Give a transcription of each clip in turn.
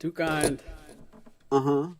Too kind. Uh-huh.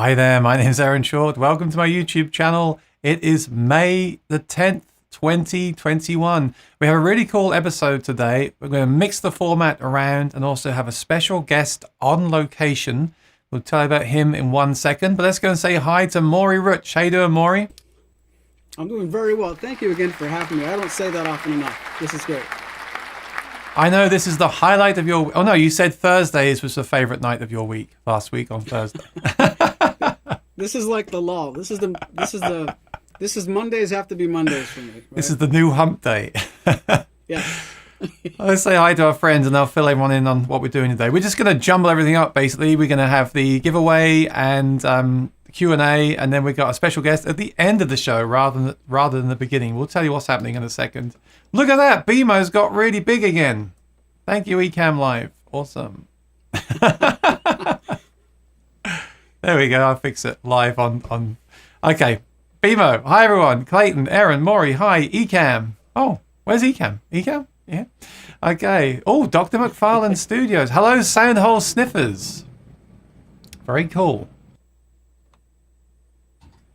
Hi there, my name is Aaron Short. Welcome to my YouTube channel. It is May the 10th, 2021. We have a really cool episode today. We're going to mix the format around and also have a special guest on location. We'll tell you about him in 1 second. But let's go and say hi to Maury Rutsch. How you doing, Maury? I'm doing very well. Thank you again for having me. I don't say that often enough. This is great. I know this is the highlight of your... Oh, no, you said Thursdays was the favorite night of your week. Last week on Thursday. This is like the lull. This is Mondays have to be Mondays for me. Right? This is the new hump day. Yeah. Let's say hi to our friends and I'll fill everyone in on what we're doing today. We're just going to jumble everything up, basically. We're going to have the giveaway and Q&A, and then we've got a special guest at the end of the show rather than the beginning. We'll tell you what's happening in a second. Look at that. BMO's got really big again. Thank you, Ecamm Live. Awesome. There we go. I'll fix it live on. Okay. BMO. Hi, everyone. Clayton, Aaron, Maury. Hi, Ecamm. Oh, where's Ecamm? Ecamm? Yeah. Okay. Oh, Dr. McFarlane Studios. Hello, Soundhole Sniffers. Very cool.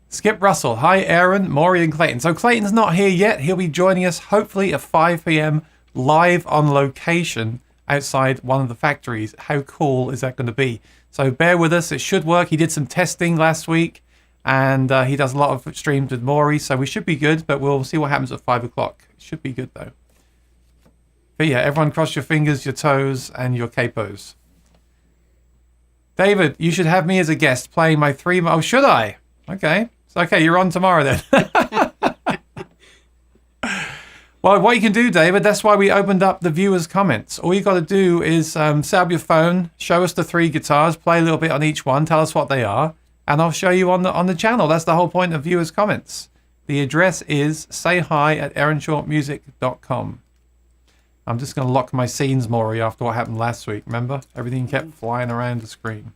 Skip Russell. Hi, Aaron, Maury, and Clayton. So Clayton's not here yet. He'll be joining us hopefully at 5 p.m. live on location outside one of the factories. How cool is that going to be? So bear with us. It should work. He did some testing last week, and he does a lot of streams with Maury, so we should be good, but we'll see what happens at 5 o'clock. It should be good, though. But yeah, everyone cross your fingers, your toes, and your capos. David, you should have me as a guest playing my 3... Oh, should I? Okay. So, okay, you're on tomorrow then. Well, what you can do, David, that's why we opened up the viewers' comments. All you got to do is set up your phone, show us the 3 guitars, play a little bit on each one, tell us what they are, and I'll show you on the channel. That's the whole point of viewers' comments. The address is sayhi@aaronshortmusic.com. I'm just going to lock my scenes, Maury, after what happened last week. Remember? Everything kept flying around the screen.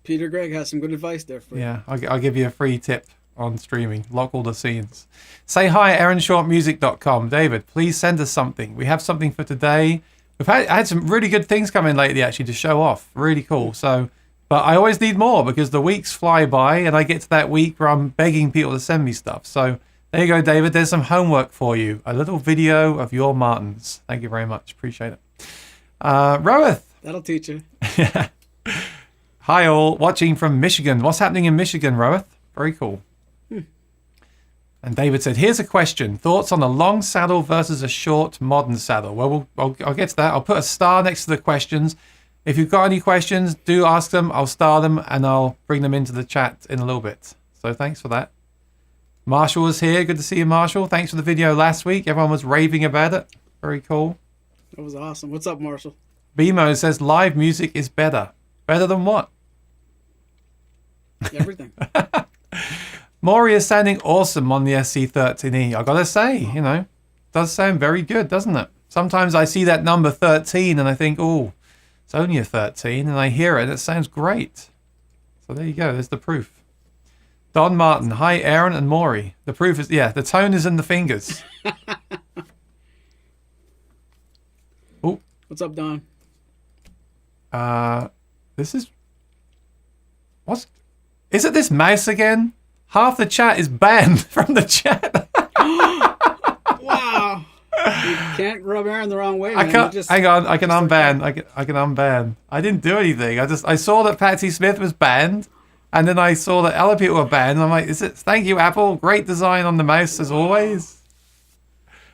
Peter Gregg has some good advice there for you. Yeah, I'll give you a free tip on streaming. Lock all the scenes. Say hi at aaronshortmusic.com. David, please send us something. We have something for today. I had some really good things come in lately, actually, to show off. Really cool. So, but I always need more because the weeks fly by and I get to that week where I'm begging people to send me stuff. So there you go, David. There's some homework for you. A little video of your Martins. Thank you very much. Appreciate it. Roeth. That'll teach you. Hi all, watching from Michigan. What's happening in Michigan, Roeth? Very cool. And David said, here's a question. Thoughts on a long saddle versus a short modern saddle? Well, I'll get to that. I'll put a star next to the questions. If you've got any questions, do ask them. I'll star them and I'll bring them into the chat in a little bit. So thanks for that. Marshall was here. Good to see you, Marshall. Thanks for the video last week. Everyone was raving about it. Very cool. That was awesome. What's up, Marshall? BMO says live music is better. Better than what? Everything. Maury is sounding awesome on the SC13E. I gotta say, does sound very good, doesn't it? Sometimes I see that number 13 and I think, oh, it's only a 13, and I hear it and it sounds great. So there you go, there's the proof. Don Martin, hi Aaron and Maury. The proof is, the tone is in the fingers. Oh, what's up, Don? Is it this mouse again? Half the chat is banned from the chat. Wow. You can't rub Aaron the wrong way, man. Hang on, I can unban. I can unban. I didn't do anything. I saw that Patsy Smith was banned, and then I saw that other people were banned. And I'm like, thank you, Apple. Great design on the mouse as always.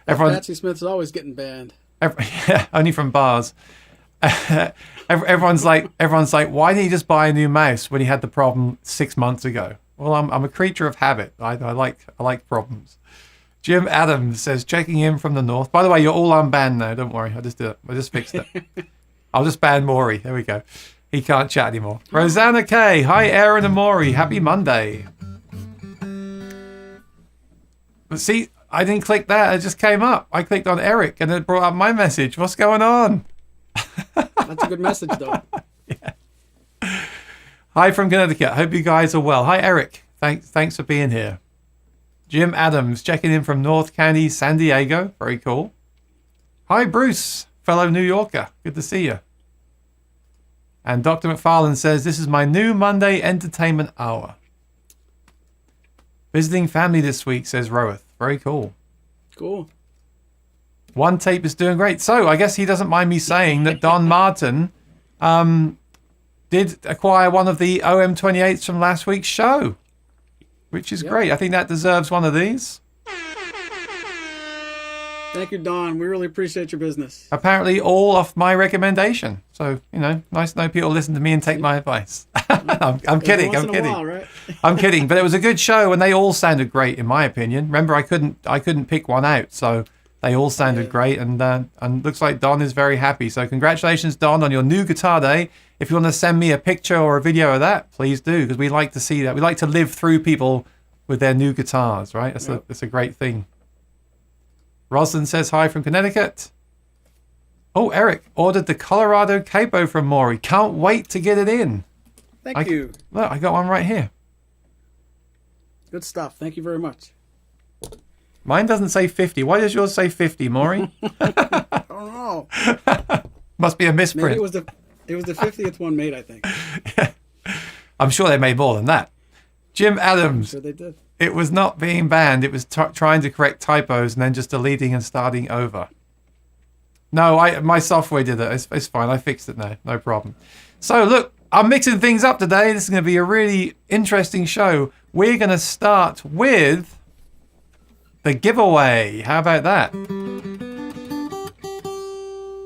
Patsy Smith's always getting banned. Only from bars. Everyone's like, why didn't you just buy a new mouse when you had the problem 6 months ago? Well, I'm a creature of habit. I like problems. Jim Adams says, checking in from the north. By the way, you're all unbanned now. Don't worry. I just did it. I just fixed it. I'll just ban Maury. There we go. He can't chat anymore. Rosanna K. Hi, Aaron and Maury. Happy Monday. But see, I didn't click that. It just came up. I clicked on Eric and it brought up my message. What's going on? That's a good message, though. Yeah. Hi from Connecticut. Hope you guys are well. Hi, Eric. Thanks for being here. Jim Adams checking in from North County, San Diego. Very cool. Hi, Bruce, fellow New Yorker. Good to see you. And Dr. McFarlane says, this is my new Monday entertainment hour. Visiting family this week, says Roeth. Very cool. Cool. One Tape is doing great. So I guess he doesn't mind me saying that Don Martin did acquire one of the OM28s from last week's show, which is great. I think that deserves one of these. Thank you, Don. We really appreciate your business. Apparently all off my recommendation. So, nice to know people listen to me and take my advice. I'm kidding. I'm kidding. While, right? I'm kidding. But it was a good show and they all sounded great in my opinion. Remember, I couldn't pick one out. So they all sounded great and looks like Don is very happy. So congratulations, Don, on your new guitar day. If you want to send me a picture or a video of that, please do, because we like to see that. We like to live through people with their new guitars, right? That's a great thing. Roslyn says hi from Connecticut. Oh, Eric ordered the Colorado Capo from Maury. Can't wait to get it in. Thank you. Look, I got one right here. Good stuff. Thank you very much. Mine doesn't say 50. Why does yours say 50, Maury? I don't know. Must be a misprint. Maybe it was the 50th one made, I think. Yeah. I'm sure they made more than that. Jim Adams. I'm sure they did. It was not being banned. It was trying to correct typos and then just deleting and starting over. No, my software did it. It's fine. I fixed it now. No problem. So look, I'm mixing things up today. This is going to be a really interesting show. We're going to start with the giveaway. How about that?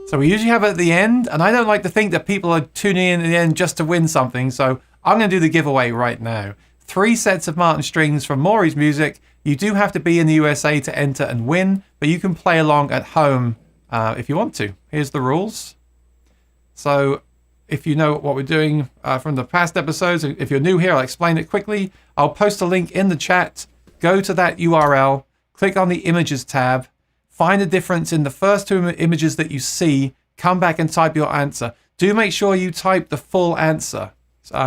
So we usually have it at the end, and I don't like to think that people are tuning in at the end just to win something. So I'm going to do the giveaway right now. 3 sets of Martin strings from Maury's Music. You do have to be in the USA to enter and win, but you can play along at home if you want to. Here's the rules. So if you know what we're doing from the past episodes, if you're new here, I'll explain it quickly. I'll post a link in the chat. Go to that URL, click on the Images tab, find a difference in the first 2 images that you see, come back and type your answer. Do make sure you type the full answer.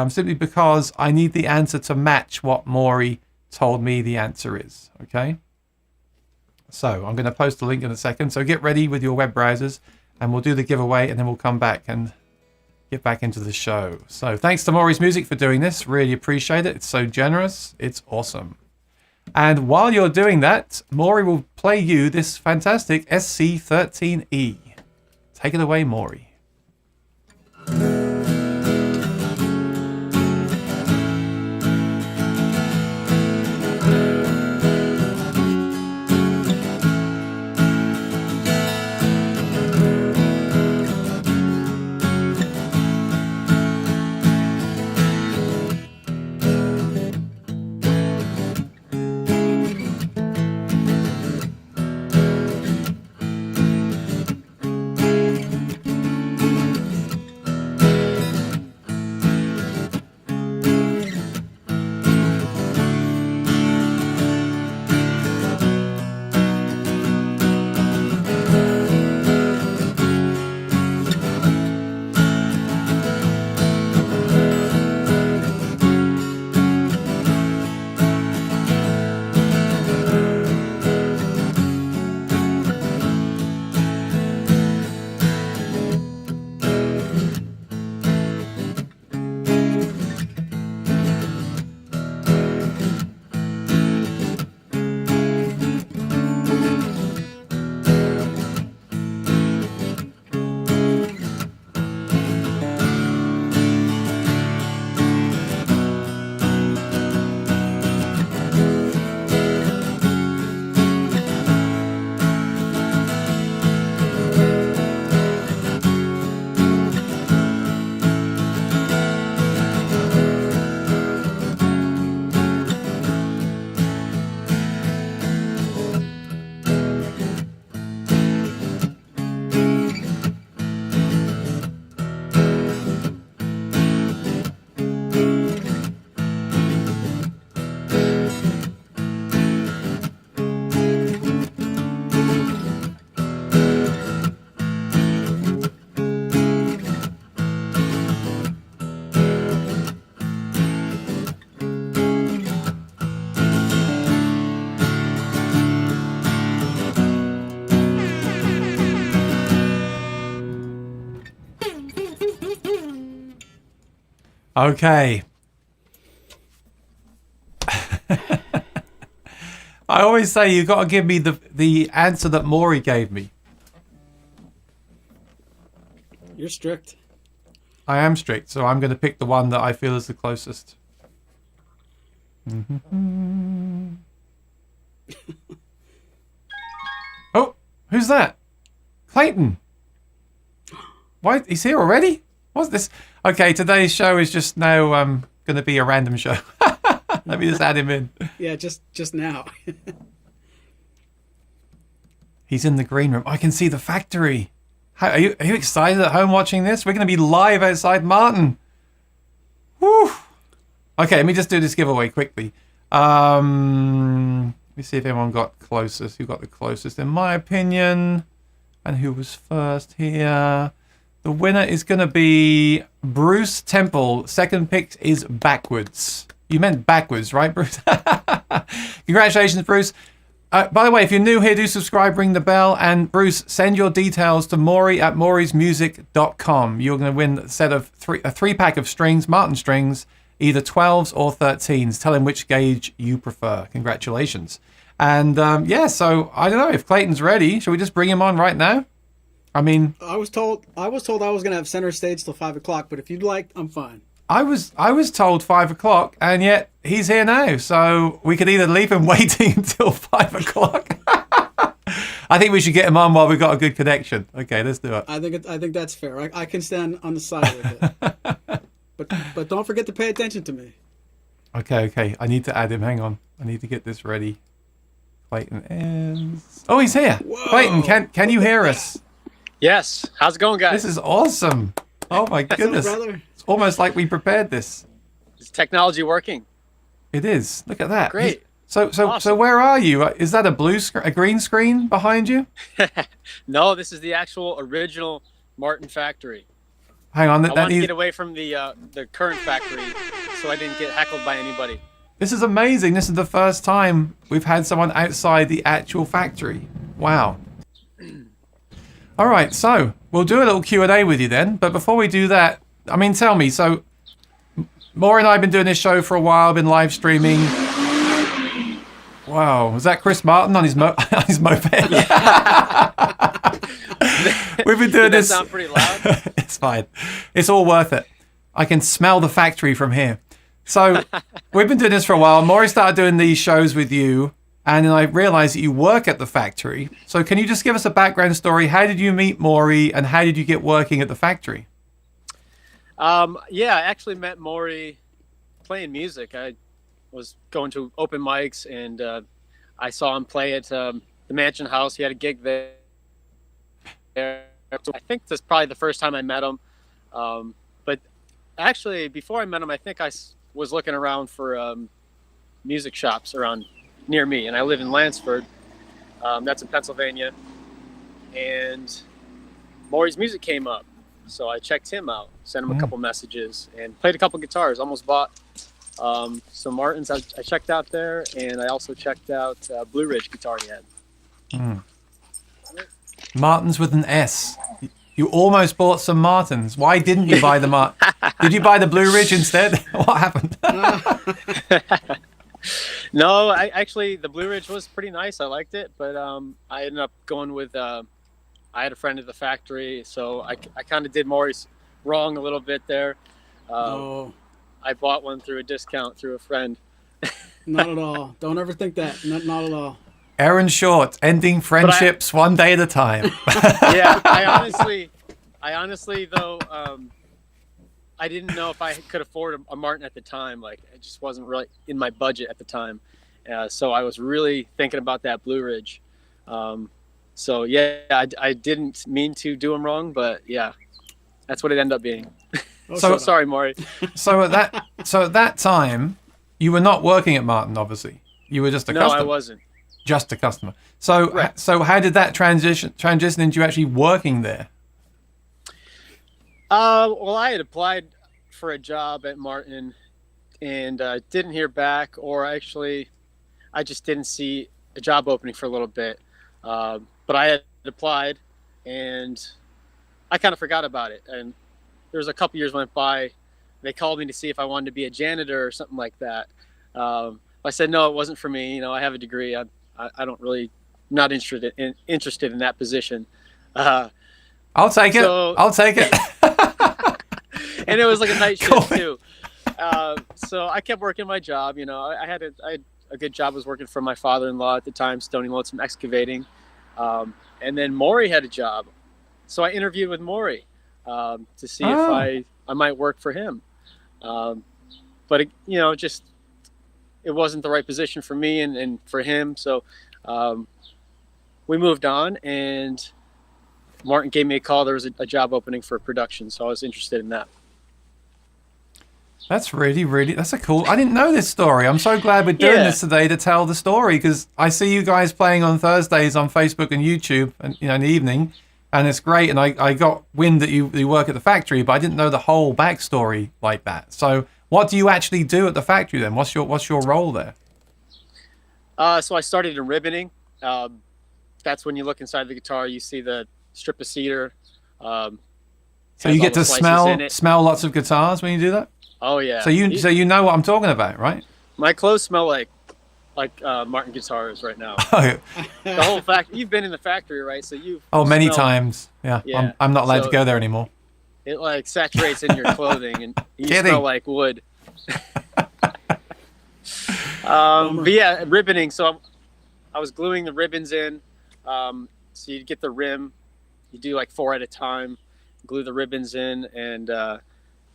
Simply because I need the answer to match what Maury told me the answer is. Okay. So I'm going to post a link in a second. So get ready with your web browsers and we'll do the giveaway and then we'll come back and get back into the show. So thanks to Maury's Music for doing this. Really appreciate it. It's so generous. It's awesome. And while you're doing that, Maury will play you this fantastic SC13E. Take it away, Maury. Okay. I always say you got to give me the answer that Maury gave me. You're strict. I am strict, so I'm going to pick the one that I feel is the closest. Oh, who's that? Clayton. Why? He's here already? What's this? Okay, today's show is just now going to be a random show. Let me just add him in. Yeah, just now. He's in the green room. I can see the factory. Are you excited at home watching this? We're going to be live outside Martin. Woo! Okay, let me just do this giveaway quickly. Let me see if everyone got closest. Who got the closest, in my opinion? And who was first here? The winner is going to be Bruce Temple. Second pick is backwards. You meant backwards, right, Bruce? Congratulations, Bruce. By the way, if you're new here, do subscribe, ring the bell, and Bruce, send your details to Maury at maurysmusic.com. You're going to win a set of a three-pack of strings, Martin strings, either 12s or 13s. Tell him which gauge you prefer. Congratulations. And yeah, so I don't know if Clayton's ready. Shall we just bring him on right now? I mean, I was told I was going to have center stage till 5 o'clock, but if you'd like, I'm fine. I was told 5 o'clock, and yet he's here now. So we could either leave him waiting until 5 o'clock. I think we should get him on while we've got a good connection. Okay, let's do it. I think that's fair. I can stand on the side with it. But don't forget to pay attention to me. Okay. I need to add him. Hang on. I need to get this ready. Clayton is... Oh, he's here. Whoa. Clayton, can you hear us? Yes. How's it going, guys? This is awesome. Oh, my goodness. Brother. It's almost like we prepared this. Is technology working? It is. Look at that. Great. So where are you? Is that a green screen behind you? No, this is the actual original Martin factory. Hang on. I wanted to get away from the current factory so I didn't get heckled by anybody. This is amazing. This is the first time we've had someone outside the actual factory. Wow. All right, so we'll do a little Q&A with you then. But before we do that, I mean, tell me, so Maury and I have been doing this show for a while, been live streaming. Wow, was that Chris Martin on his moped? We've been doing Did that this. sound pretty loud? It's fine. It's all worth it. I can smell the factory from here. So we've been doing this for a while. Maury started doing these shows with you, and then I realized that you work at the factory. So can you just give us a background story? How did you meet Maury, and how did you get working at the factory? Yeah, I actually met Maury playing music. I was going to open mics, and I saw him play at the Mansion House. He had a gig there. I think this is probably the first time I met him. But actually, before I met him, I think I was looking around for music shops around near me, and I live in Lansford. That's in Pennsylvania. And Maury's music came up, so I checked him out, sent him a couple messages, and played a couple guitars. Almost bought some Martins. I checked out there, and I also checked out Blue Ridge guitar he had. Martins with an S. You almost bought some Martins. Why didn't you buy the Did you buy the Blue Ridge instead? What happened? No, actually the Blue Ridge was pretty nice. I liked it, but I ended up going with. I had a friend at the factory, so I kind of did Maury's wrong a little bit there. I bought one through a discount through a friend. Not at all. Don't ever think that. Not at all. Aaron Short, ending friendships one day at a time. Yeah, I honestly though, I didn't know if I could afford a Martin at the time. Like, it just wasn't really in my budget at the time. So I was really thinking about that Blue Ridge. So yeah, I didn't mean to do him wrong, but yeah, that's what it ended up being. So sorry, Maury. So at that time, you were not working at Martin, obviously. You were just a customer. No, I wasn't. Just a customer. So right. So how did that transition into you actually working there? Well, I had applied for a job at Martin and didn't hear back, or actually I just didn't see a job opening for a little bit. But I had applied and I kind of forgot about it. And there was a couple years went by. They called me to see if I wanted to be a janitor or something like that. I said, no, it wasn't for me. You know, I have a degree. I don't really, not interested in that position. I'll take it. I'll take it. and it was like a night Cool. shift too. So I kept working my job. You know, I had a good job. I was working for my father-in-law at the time, Stony Lonesome Excavating. And then Maury had a job. So I interviewed with Maury to see if I might work for him. But, it wasn't the right position for me and for him. So we moved on, and Martin gave me a call. There was a job opening for production, so I was interested in that. That's really, that's a cool. I didn't know this story. I'm so glad we're doing this today to tell the story, because I see you guys playing on Thursdays on Facebook and YouTube, and in the evening, and it's great. And I got wind that you work at the factory, but I didn't know the whole backstory like that. So what do you actually do at the factory then? What's your role there? So I started in ribboning. That's when you look inside the guitar, you see the strip of cedar. So you get to smell lots of guitars when you do that? Oh yeah. So you know what I'm talking about, right? My clothes smell like Martin guitars right now. The whole you've been in the factory, right? So many times. Yeah. I'm not allowed to go there anymore. It like saturates in your clothing, and you smell like wood. But yeah, ribboning. So I was gluing the ribbons in. So you get the rim, you do like 4 at a time, glue the ribbons in, and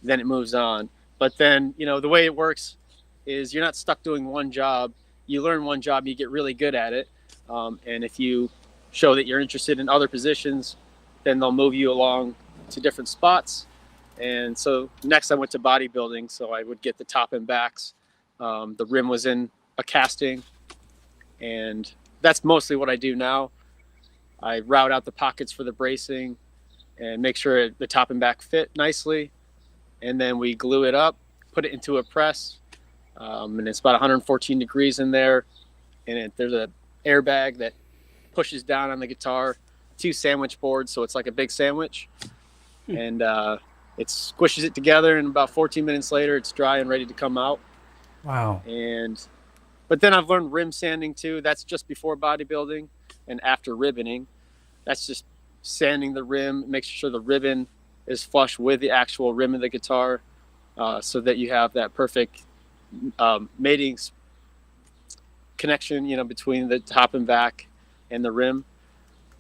then it moves on. But then, the way it works is you're not stuck doing one job. You learn one job, you get really good at it. And if you show that you're interested in other positions, then they'll move you along to different spots. And so next I went to bodybuilding. So I would get the top and backs. The rim was in a casting, and that's mostly what I do now. I route out the pockets for the bracing and make sure the top and back fit nicely. And then we glue it up, put it into a press, and it's about 114 degrees in there. And there's an airbag that pushes down on the guitar, 2 sandwich boards, so it's like a big sandwich. And it squishes it together, and about 14 minutes later, it's dry and ready to come out. Wow. But then I've learned rim sanding too. That's just before bodybuilding and after ribboning. That's just sanding the rim, making sure the ribbon is flush with the actual rim of the guitar, so that you have that perfect mating connection, between the top and back and the rim.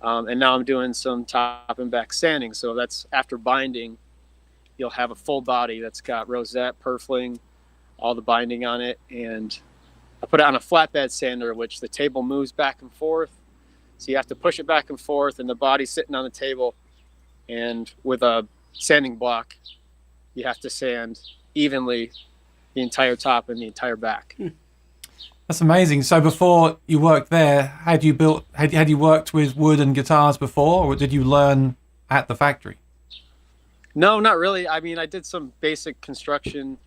And now I'm doing some top and back sanding. So that's after binding, you'll have a full body that's got rosette, purfling, all the binding on it. And I put it on a flatbed sander, which the table moves back and forth. So you have to push it back and forth, and the body's sitting on the table. And with a sanding block, you have to sand evenly the entire top and the entire back. That's amazing. So before you worked there, had you worked with wood and guitars before, or did you learn at the factory? No, not really. I mean, I did some basic construction,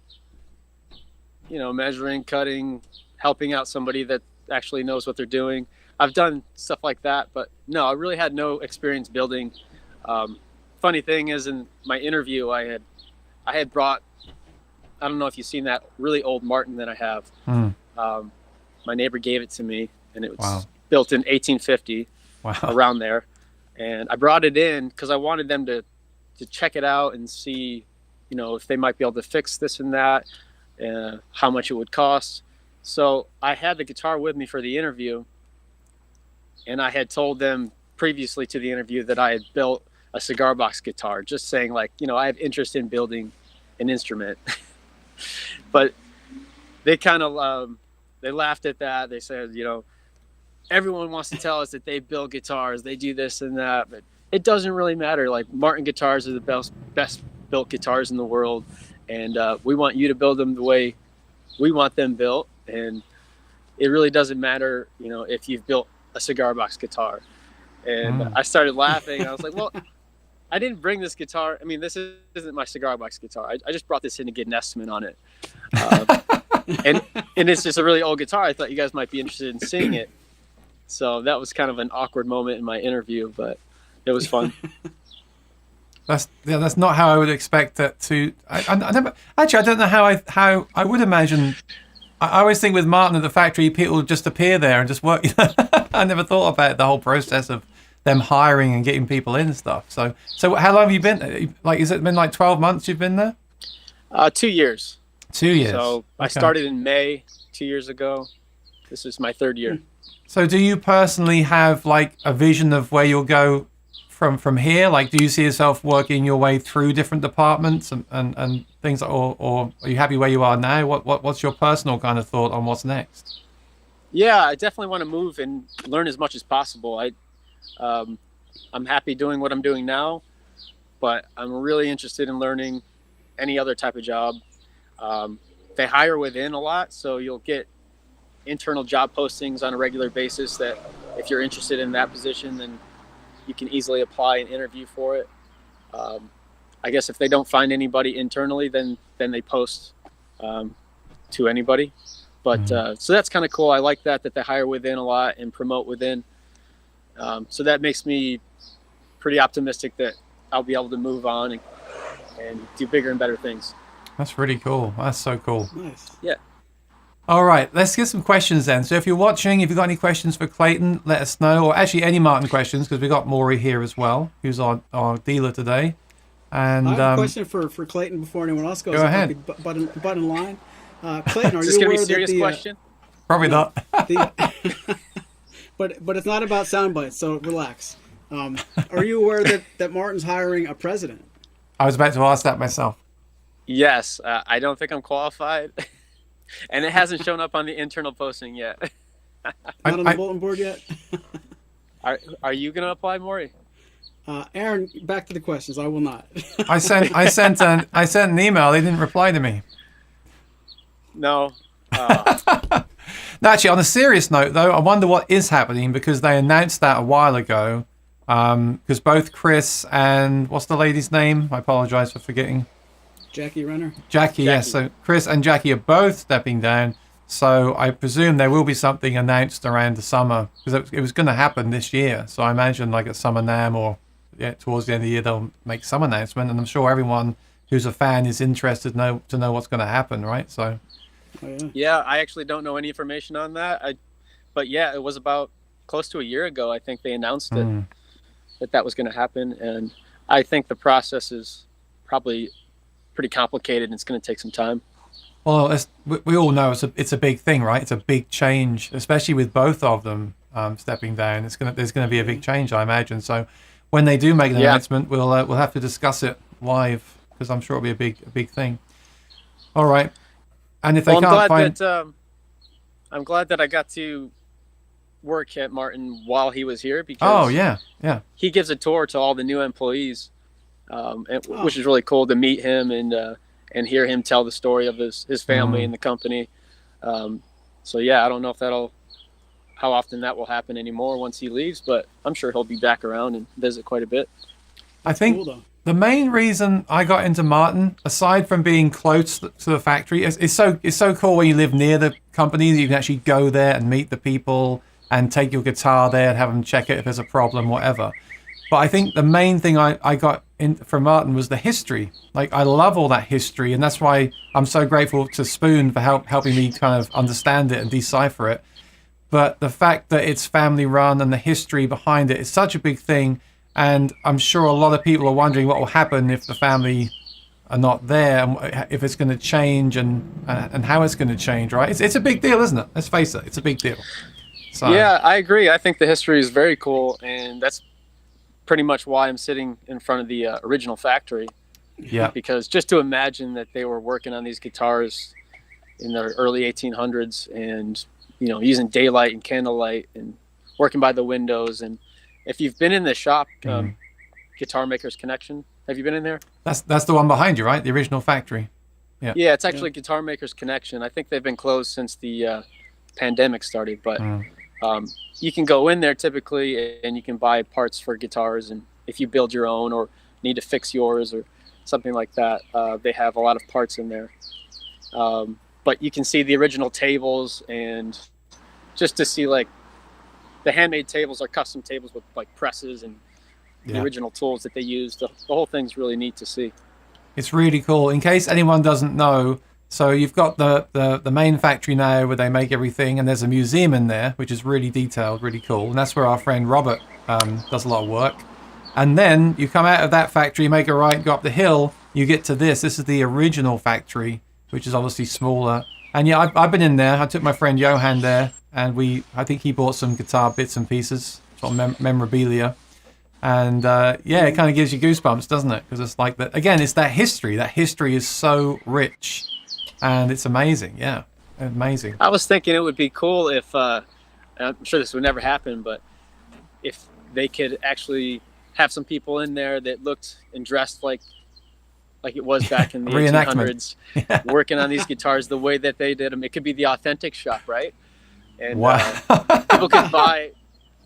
measuring, cutting, helping out somebody that actually knows what they're doing. I've done stuff like that, but no, I really had no experience building. Funny thing is, in my interview, I had brought, I don't know if you've seen that really old Martin that I have. My neighbor gave it to me, and it was built in 1850, around there. And I brought it in because I wanted them to check it out and see, if they might be able to fix this and that, how much it would cost. So I had the guitar with me for the interview, and I had told them previously to the interview that I had built a cigar box guitar, just saying I have interest in building an instrument. But they kind of they laughed at that. They said, everyone wants to tell us that they build guitars, they do this and that, but it doesn't really matter. Like, Martin guitars are the best built guitars in the world, and we want you to build them the way we want them built. And it really doesn't matter, if you've built a cigar box guitar. And I started laughing. I was like, well, I didn't bring this guitar. I mean, this isn't my cigar box guitar. I just brought this in to get an estimate on it. And it's just a really old guitar. I thought you guys might be interested in seeing it. So that was kind of an awkward moment in my interview, but it was fun. That's not how I would expect it to. I never actually. I don't know how I would imagine. I always think with Martin at the factory, people just appear there and just work. I never thought about the whole process of them hiring and getting people in and stuff. So how long have you been? Like, has it been like 12 months you've been there? 2 years. 2 years. So I Okay. started in May 2 years ago. This is my third year. So do you personally have like a vision of where you'll go from here? Like, do you see yourself working your way through different departments and things, or are you happy where you are now? What's your personal kind of thought on what's next? Yeah, I definitely want to move and learn as much as possible. I'm happy doing what I'm doing now, but I'm really interested in learning any other type of job. They hire within a lot, so you'll get internal job postings on a regular basis that if you're interested in that position, then you can easily apply and interview for it. I guess if they don't find anybody internally, then they post to anybody. But so that's kind of cool. I like that they hire within a lot and promote within. So that makes me pretty optimistic that I'll be able to move on and do bigger and better things. That's really cool. That's so cool. Nice. Yeah. All right, let's get some questions then. So if you're watching, if you've got any questions for Clayton, let us know. Or actually any Martin questions, because we've got Maury here as well, who's our dealer today. And I have a question for Clayton before anyone else goes. Go ahead. Butt in line. Clayton, are Is this you going to be aware a serious that the question? probably not. but it's not about sound bites, so relax. Are you aware that Martin's hiring a president? I was about to ask that myself. Yes. I don't think I'm qualified. And it hasn't shown up on the internal posting yet. Not on the bulletin board yet? Are you going to apply, Maury? Aaron, back to the questions. I will not. I sent an email. They didn't reply to me. No. No, actually, on a serious note, though, I wonder what is happening because they announced that a while ago. Because both Chris and what's the lady's name? I apologize for forgetting. Jackie Renner? Jackie, yes. So Chris and Jackie are both stepping down. So I presume there will be something announced around the summer because it was going to happen this year. So I imagine like at Summer NAMM or towards the end of the year they'll make some announcement, and I'm sure everyone who's a fan is interested to know what's going to happen, right? So. Oh, yeah. Yeah, I actually don't know any information on that. But yeah, it was about close to a year ago. I think they announced it that was going to happen, and I think the process is probably pretty complicated and it's going to take some time. Well, we all know it's a big thing, right? It's a big change, especially with both of them stepping down. There's going to be a big change, I imagine. So when they do make an announcement, we'll have to discuss it live because I'm sure it'll be a big thing. All right, and if they I'm glad that I got to work at Martin while he was here because he gives a tour to all the new employees. Which is really cool to meet him and hear him tell the story of his family and the company. So yeah, I don't know if how often that will happen anymore once he leaves, but I'm sure he'll be back around and visit quite a bit. I think the main reason I got into Martin, aside from being close to the factory, it's so cool when you live near the company that you can actually go there and meet the people and take your guitar there and have them check it if there's a problem, whatever. But I think the main thing I got from Martin was the history. Like, I love all that history, and that's why I'm so grateful to Spoon for helping me kind of understand it and decipher it. But the fact that it's family run and the history behind it is such a big thing, and I'm sure a lot of people are wondering what will happen if the family are not there, and if it's going to change and how it's going to change, right? It's a big deal, isn't it? Let's face it, it's a big deal. So. Yeah, I agree. I think the history is very cool, and that's pretty much why I'm sitting in front of the original factory. Yeah. Because just to imagine that they were working on these guitars in the early 1800s and, using daylight and candlelight and working by the windows. And if you've been in the shop, Guitar Makers Connection, have you been in there? That's the one behind you, right? The original factory. Yeah. Yeah, it's actually Guitar Makers Connection. I think they've been closed since the pandemic started, but you can go in there typically and you can buy parts for guitars, and if you build your own or need to fix yours or something like that, they have a lot of parts in there. But you can see the original tables, and just to see like the handmade tables are custom tables with like presses and the original tools that they used. The whole thing's really neat to see. It's really cool. In case anyone doesn't know, so you've got the main factory now where they make everything, and there's a museum in there, which is really detailed, really cool. And that's where our friend Robert does a lot of work. And then you come out of that factory, make a right, go up the hill, you get to this. This is the original factory, which is obviously smaller. And yeah, I've been in there. I took my friend Johan there, and I think he bought some guitar bits and pieces, sort of memorabilia. And yeah, it kind of gives you goosebumps, doesn't it? Because it's like that again. It's that history. That history is so rich, and it's amazing. Yeah, amazing. I was thinking it would be cool if I'm sure this would never happen, but if they could actually have some people in there that looked and dressed like it was back in the 1800s, working on these guitars the way that they did them. It could be the authentic shop, right? And wow. People could buy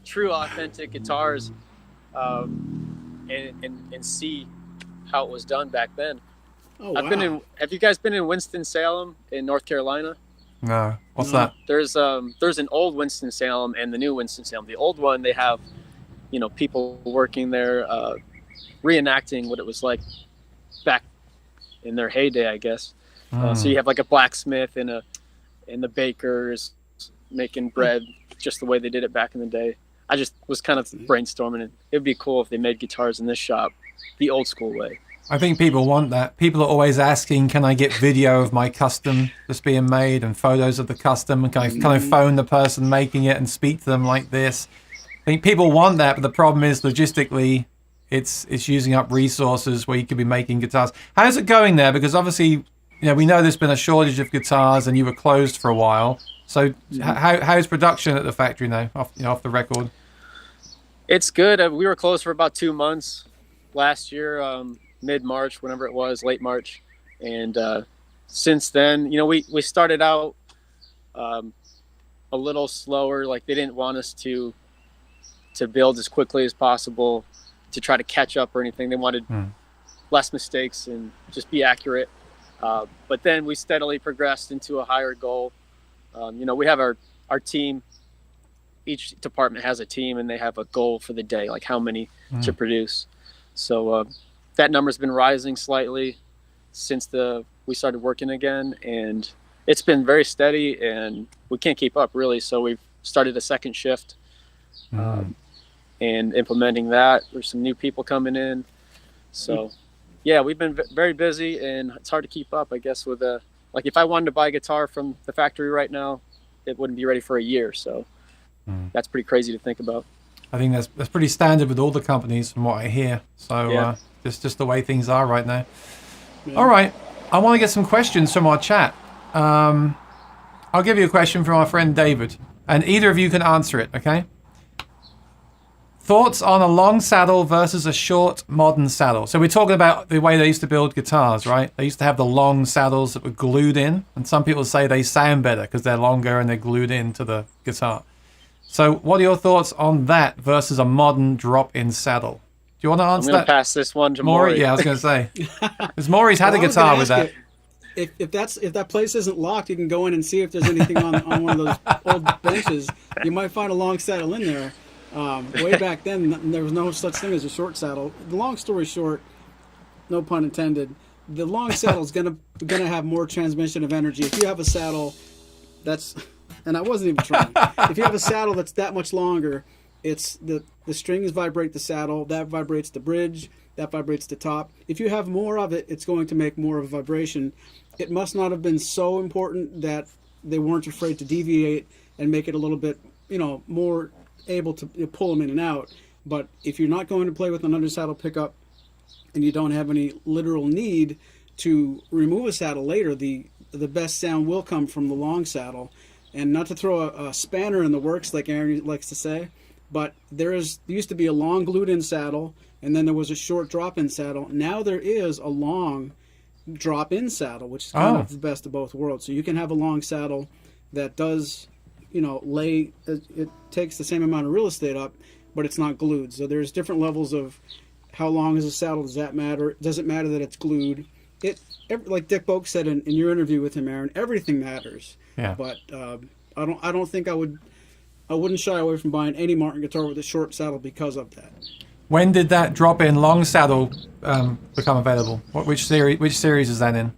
true authentic guitars and see how it was done back then. Oh, wow. Have you guys been in Winston-Salem in North Carolina? No. What's that? There's an old Winston-Salem and the new Winston-Salem. The old one, they have, people working there, reenacting what it was like back in their heyday, I guess. So you have like a blacksmith and the bakers making bread just the way they did it back in the day. I just was kind of brainstorming it. It'd be cool if they made guitars in this shop the old school way. I think people want that. People are always asking, can I get video of my custom that's being made and photos of the custom? And can I phone the person making it and speak to them like this? I think people want that, but the problem is logistically, it's using up resources where you could be making guitars. How's it going there? Because obviously, we know there's been a shortage of guitars and you were closed for a while. So how's production at the factory now, off the record? It's good. We were closed for about 2 months last year, mid-March, whenever it was, late March. And since then, we started out a little slower. Like they didn't want us to build as quickly as possible to try to catch up or anything. They wanted less mistakes and just be accurate. But then we steadily progressed into a higher goal. We have our team. Each department has a team and they have a goal for the day, like how many to produce. So that number's been rising slightly since we started working again, and it's been very steady and we can't keep up really. So we've started a second shift and implementing that. There's some new people coming in. So yeah, we've been very busy and it's hard to keep up, I guess, with like if I wanted to buy a guitar from the factory right now, it wouldn't be ready for a year. So that's pretty crazy to think about. I think that's pretty standard with all the companies from what I hear. So just the way things are right now. Yeah. All right. I want to get some questions from our chat. I'll give you a question from our friend David, and either of you can answer it, okay? Thoughts on a long saddle versus a short modern saddle. So we're talking about the way they used to build guitars, right? They used to have the long saddles that were glued in, and some people say they sound better because they're longer and they're glued into the guitar. So what are your thoughts on that versus a modern drop-in saddle? Do you want to answer that? I'm going to pass this one to Maury. Yeah, I was going to say. Because Maury's had a guitar with that. If that place isn't locked, you can go in and see if there's anything on one of those old benches. You might find a long saddle in there. Way back then, there was no such thing as a short saddle. The long story short, no pun intended, the long saddle is gonna have more transmission of energy. If you have a saddle that's, and I wasn't even trying. If you have a saddle that's that much longer, it's the strings vibrate the saddle, that vibrates the bridge, that vibrates the top. If you have more of it, it's going to make more of a vibration. It must not have been so important that they weren't afraid to deviate and make it a little bit, more able to pull them in and out. But if you're not going to play with an undersaddle pickup and you don't have any literal need to remove a saddle later, the best sound will come from the long saddle. And not to throw a spanner in the works like Aaron likes to say, but there used to be a long glued-in saddle, and then there was a short drop-in saddle. Now there is a long drop-in saddle, which is kind of the best of both worlds. So you can have a long saddle that does, it takes the same amount of real estate up, but it's not glued. So there's different levels of how long is a saddle. Does that matter? Does it matter that it's glued? Like Dick Boak said in your interview with him, Aaron, everything matters. Yeah. But I don't think I wouldn't shy away from buying any Martin guitar with a short saddle because of that. When did that drop-in long saddle become available? Which series is that in?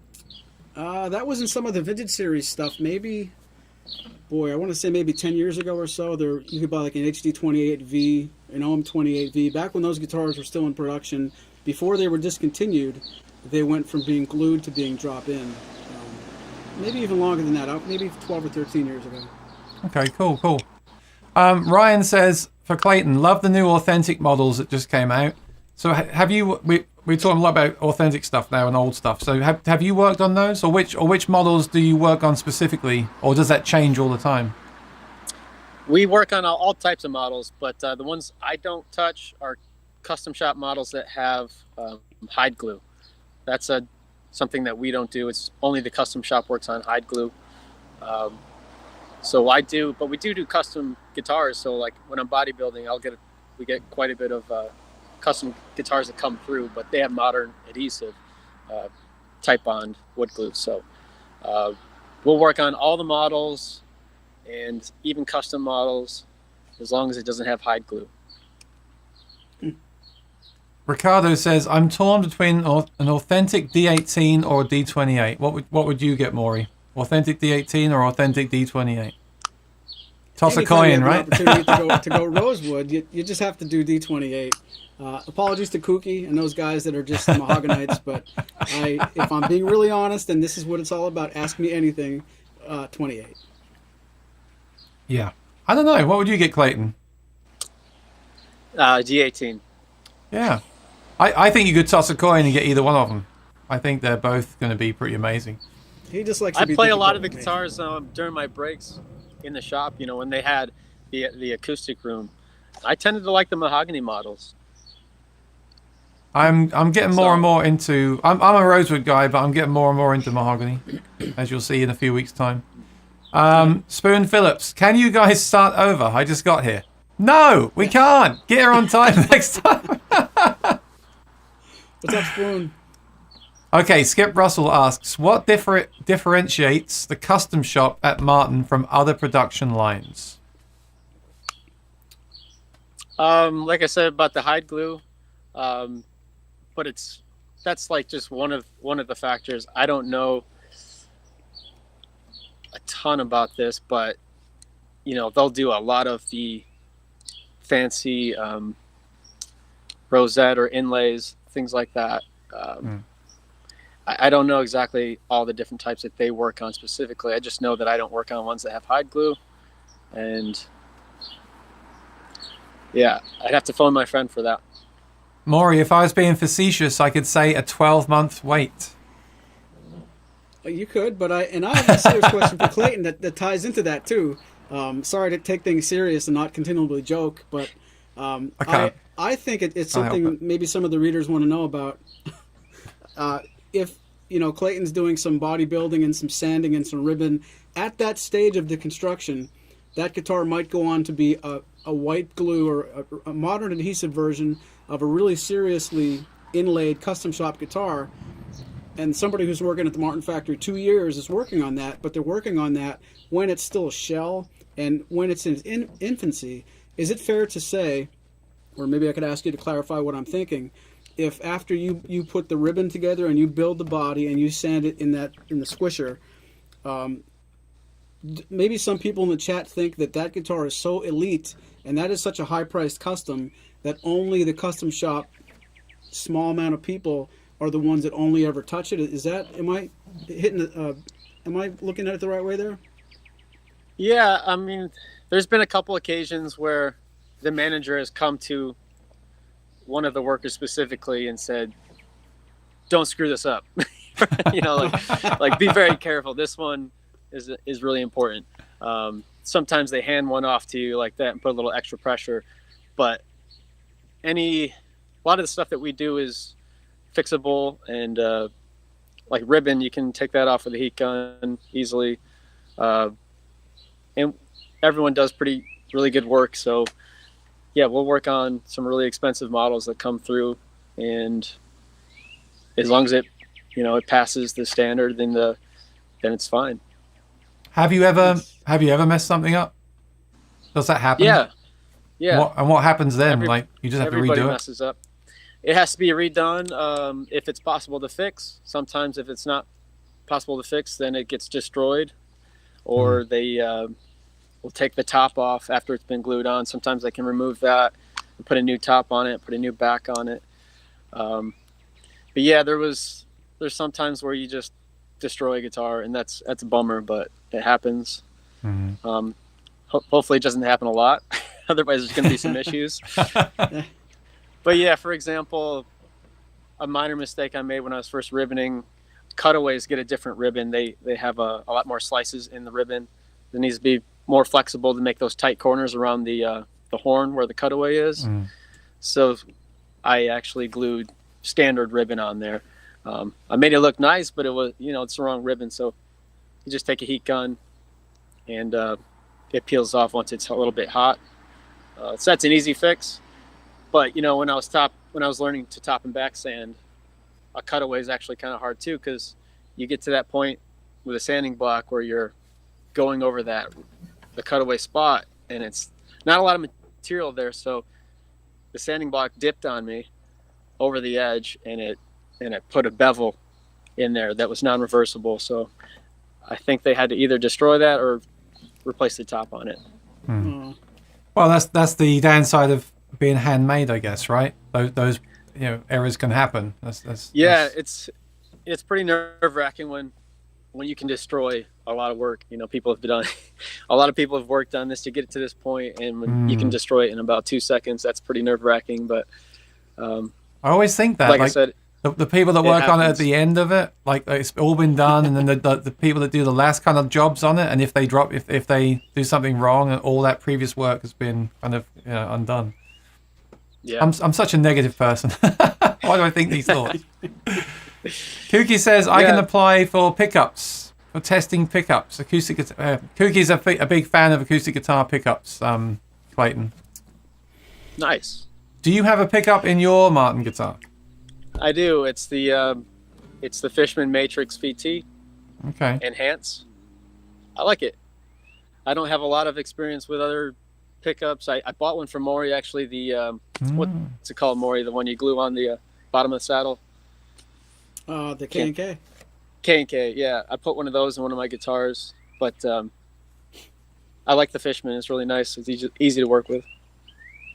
That was in some of the vintage series stuff. Maybe, I want to say maybe 10 years ago or so. You could buy like an HD28V, an OM28V. Back when those guitars were still in production, before they were discontinued, they went from being glued to being drop-in. Maybe even longer than that. Maybe 12 or 13 years ago. Okay, cool. Ryan says, for Clayton, love the new authentic models that just came out. So have you? We're talking a lot about authentic stuff now and old stuff. So have you worked on those, or which models do you work on specifically, or does that change all the time? We work on all types of models, but the ones I don't touch are custom shop models that have hide glue. That's something that we don't do. It's only the custom shop works on hide glue. So I do, but we do custom guitars. So like when I'm bodybuilding, we get quite a bit of custom guitars that come through, but they have modern adhesive, type bond wood glue. So we'll work on all the models and even custom models, as long as it doesn't have hide glue. Ricardo says, I'm torn between an authentic D18 or a D28. What would you get, Maury? Authentic D18 or authentic D28? Toss a coin, right? Opportunity to go rosewood, you just have to do D28. Apologies to Kooky and those guys that are just Mahoganytes, but if I'm being really honest, and this is what it's all about, ask me anything, 28. Yeah. I don't know. What would you get, Clayton? D18. Yeah. I think you could toss a coin and get either one of them. I think they're both going to be pretty amazing. He just likes I play a lot of the guitars during my breaks in the shop, when they had the acoustic room. I tended to like the mahogany models. I'm getting more and more into... I'm a rosewood guy, but I'm getting more and more into mahogany, as you'll see in a few weeks' time. Spoon Phillips, can you guys start over? I just got here. No, we can't. Get her on time next time. What's up, Spoon? Okay, Skip Russell asks, what differentiates the custom shop at Martin from other production lines? Like I said about the hide glue, but that's like just one of the factors. I don't know a ton about this, but they'll do a lot of the fancy rosette or inlays, things like that. I don't know exactly all the different types that they work on specifically. I just know that I don't work on ones that have hide glue, and yeah, I'd have to phone my friend for that. Maury, if I was being facetious, I could say a 12-month wait. You could, but I have a serious question for Clayton that ties into that too. Sorry to take things serious and not continually joke, but I think it's something maybe some of the readers want to know about. If Clayton's doing some bodybuilding and some sanding and some ribbon at that stage of the construction, that guitar might go on to be a white glue or a modern adhesive version of a really seriously inlaid custom shop guitar. And somebody who's working at the Martin factory 2 years is working on that, but they're working on that when it's still a shell and when it's in infancy. Is it fair to say, or maybe I could ask you to clarify what I'm thinking, if after you put the ribbon together and you build the body and you sand it in the squisher, maybe some people in the chat think that guitar is so elite and that is such a high-priced custom that only the custom shop small amount of people are the ones that only ever touch it. Am I looking at it the right way there? Yeah, I mean, there's been a couple occasions where the manager has come to one of the workers specifically and said, "Don't screw this up." like be very careful. This one is really important. Sometimes they hand one off to you like that and put a little extra pressure, but a lot of the stuff that we do is fixable, and like ribbon, you can take that off with a heat gun easily, and everyone does really good work. So yeah, we'll work on some really expensive models that come through, and as long as it passes the standard, then it's fine. Have you ever messed something up? Does that happen? Yeah. What happens then? You just have to redo it? Everybody messes up. It has to be redone if it's possible to fix. Sometimes if it's not possible to fix, then it gets destroyed, or they will take the top off after it's been glued on. Sometimes they can remove that and put a new top on it, put a new back on it. But yeah, there was there's some times where you just destroy a guitar, and that's a bummer, but it happens. Mm-hmm. Hopefully it doesn't happen a lot. Otherwise there's going to be some issues. But yeah, for example, a minor mistake I made when I was first ribboning, cutaways get a different ribbon. They have a lot more slices in the ribbon. It needs to be more flexible to make those tight corners around the horn where the cutaway is. So I actually glued standard ribbon on there. I made it look nice, but it was, it's the wrong ribbon. So you just take a heat gun and it peels off once it's a little bit hot. So that's an easy fix. But when I was learning to top and back sand, a cutaway is actually kind of hard too, because you get to that point with a sanding block where you're going over the cutaway spot, and it's not a lot of material there. So the sanding block dipped on me over the edge, and it put a bevel in there that was non-reversible. So I think they had to either destroy that or replace the top on it. Well, that's the downside of being handmade, I guess, right? Those errors can happen. It's pretty nerve-wracking when you can destroy a lot of work. People have done a lot of people have worked on this to get it to this point, and when you can destroy it in about 2 seconds, that's pretty nerve-wracking. But I always think that, like I said, the people that work on it at the end of it, like it's all been done, and then the people that do the last kind of jobs on it, and if they do something wrong, and all that previous work has been kind of undone. Yeah, I'm such a negative person. Why do I think these thoughts? Kooky says I can apply for pickups, for testing pickups, acoustic guitar. Kookie's a big fan of acoustic guitar pickups. Clayton, nice. Do you have a pickup in your Martin guitar? I do. It's the Fishman Matrix VT. Okay. Enhance. I like it. I don't have a lot of experience with other pickups. I bought one from Maury, actually. The what's it called, Maury? The one you glue on the bottom of the saddle. The K&K. K&K, yeah. I put one of those in one of my guitars, but I like the Fishman. It's really nice. It's easy to work with.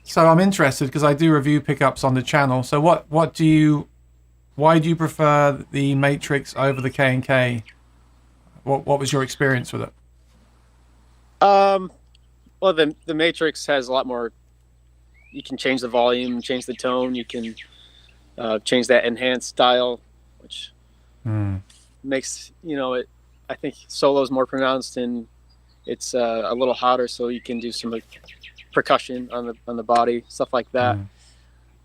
So I'm interested because I do review pickups on the channel. So why do you prefer the Matrix over the K&K? What was your experience with it? Well, the Matrix has a lot more. You can change the volume, change the tone. You can change that enhanced style, which makes it. I think solo is more pronounced, and it's a little hotter, so you can do some percussion on the body, stuff like that.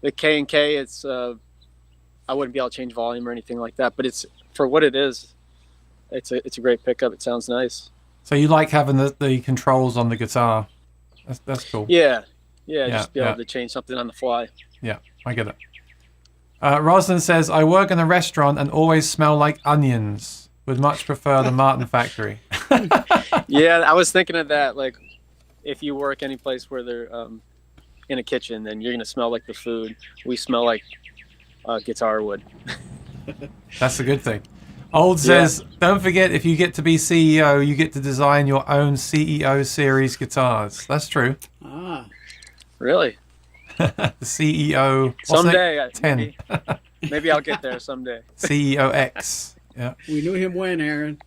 The K&K, it's I wouldn't be able to change volume or anything like that, but it's for what it is. It's a great pickup. It sounds nice. So you like having the controls on the guitar? That's cool. Yeah, just be able to change something on the fly. Yeah, I get it. Rosalind says, I work in a restaurant and always smell like onions. Would much prefer the Martin factory. Yeah, I was thinking of that. Like, if you work any place where they're in a kitchen, then you're going to smell like the food. We smell like guitar wood. That's a good thing. Old says, don't forget, if you get to be CEO, you get to design your own CEO series guitars. That's true. Ah. Really? The CEO. Someday. 10. Maybe I'll get there someday. CEO X. Yeah. We knew him when, Aaron.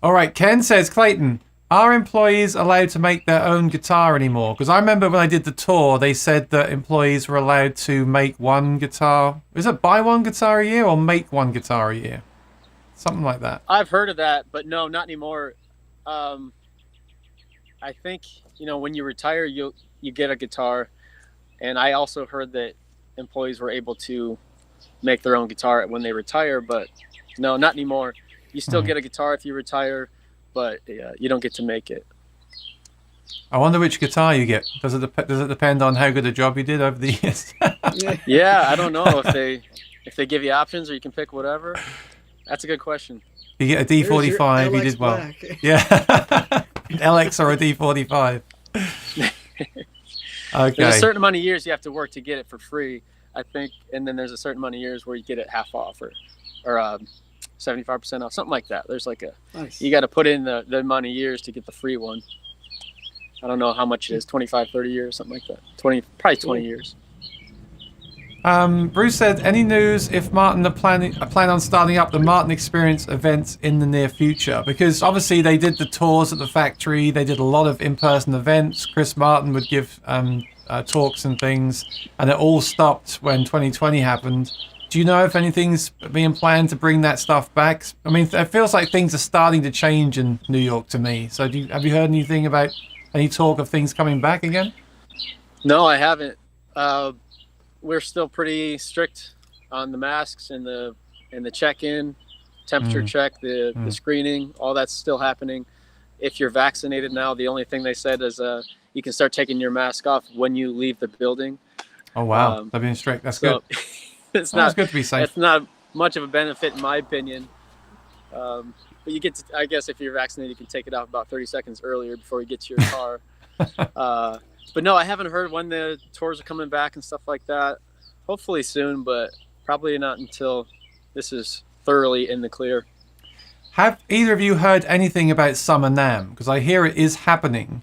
All right. Ken says, Clayton, are employees allowed to make their own guitar anymore? Because I remember when I did the tour, they said that employees were allowed to make one guitar. Is it buy one guitar a year or make one guitar a year? Something like that. I've heard of that, but no, not anymore. I think, when you retire, you get a guitar. And I also heard that employees were able to make their own guitar when they retire, but no, not anymore. You still get a guitar if you retire, but you don't get to make it. I wonder which guitar you get. Does it depend on how good a job you did over the years? Yeah, I don't know if they give you options or you can pick whatever. That's a good question. You get a D45, you did well. Black. Yeah. LX or a D45. Okay. There's a certain amount of years you have to work to get it for free, I think, and then there's a certain amount of years where you get it half off or 75% off, something like that. There's like Nice. you got to put in the amount of years to get the free one. I don't know how much it is, 25, 30 years, something like that. Probably 20 years. Bruce said, any news if Martin are planning on starting up the Martin Experience events in the near future? Because obviously they did the tours at the factory. They did a lot of in-person events. Chris Martin would give talks and things, and it all stopped when 2020 happened. Do you know if anything's being planned to bring that stuff back? I mean, it feels like things are starting to change in New York to me. So have you heard anything about any talk of things coming back again? No, I haven't. We're still pretty strict on the masks and the check-in, temperature check, the screening, all that's still happening. If you're vaccinated now, the only thing they said is you can start taking your mask off when you leave the building. Oh wow, they're being strict. That's good. It's not good to be safe. It's not much of a benefit in my opinion. But you get to, I guess if you're vaccinated, you can take it off about 30 seconds earlier before you get to your car. But no, I haven't heard when the tours are coming back and stuff like that. Hopefully soon, but probably not until this is thoroughly in the clear. Have either of you heard anything about Summer NAMM? Because I hear it is happening.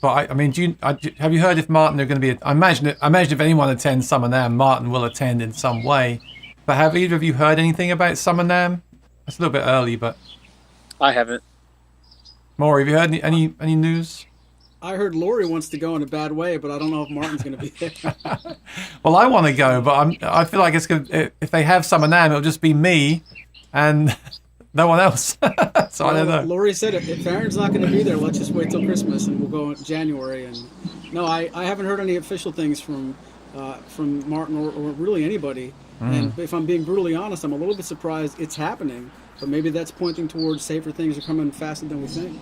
But I mean, have you heard if Martin are going to be? I imagine if anyone attends Summer NAMM, Martin will attend in some way. But have either of you heard anything about Summer NAMM? It's a little bit early, but I haven't. Maury, have you heard any news? I heard Lori wants to go in a bad way, but I don't know if Martin's going to be there. Well, I want to go, but I feel like it's gonna, if they have Summer NAMM, it'll just be me and no one else. So I don't know. Lori said if Aaron's not going to be there, let's just wait till Christmas and we'll go in January. And no, I haven't heard any official things from Martin or really anybody. And if I'm being brutally honest, I'm a little bit surprised it's happening. But maybe that's pointing towards safer things are coming faster than we think.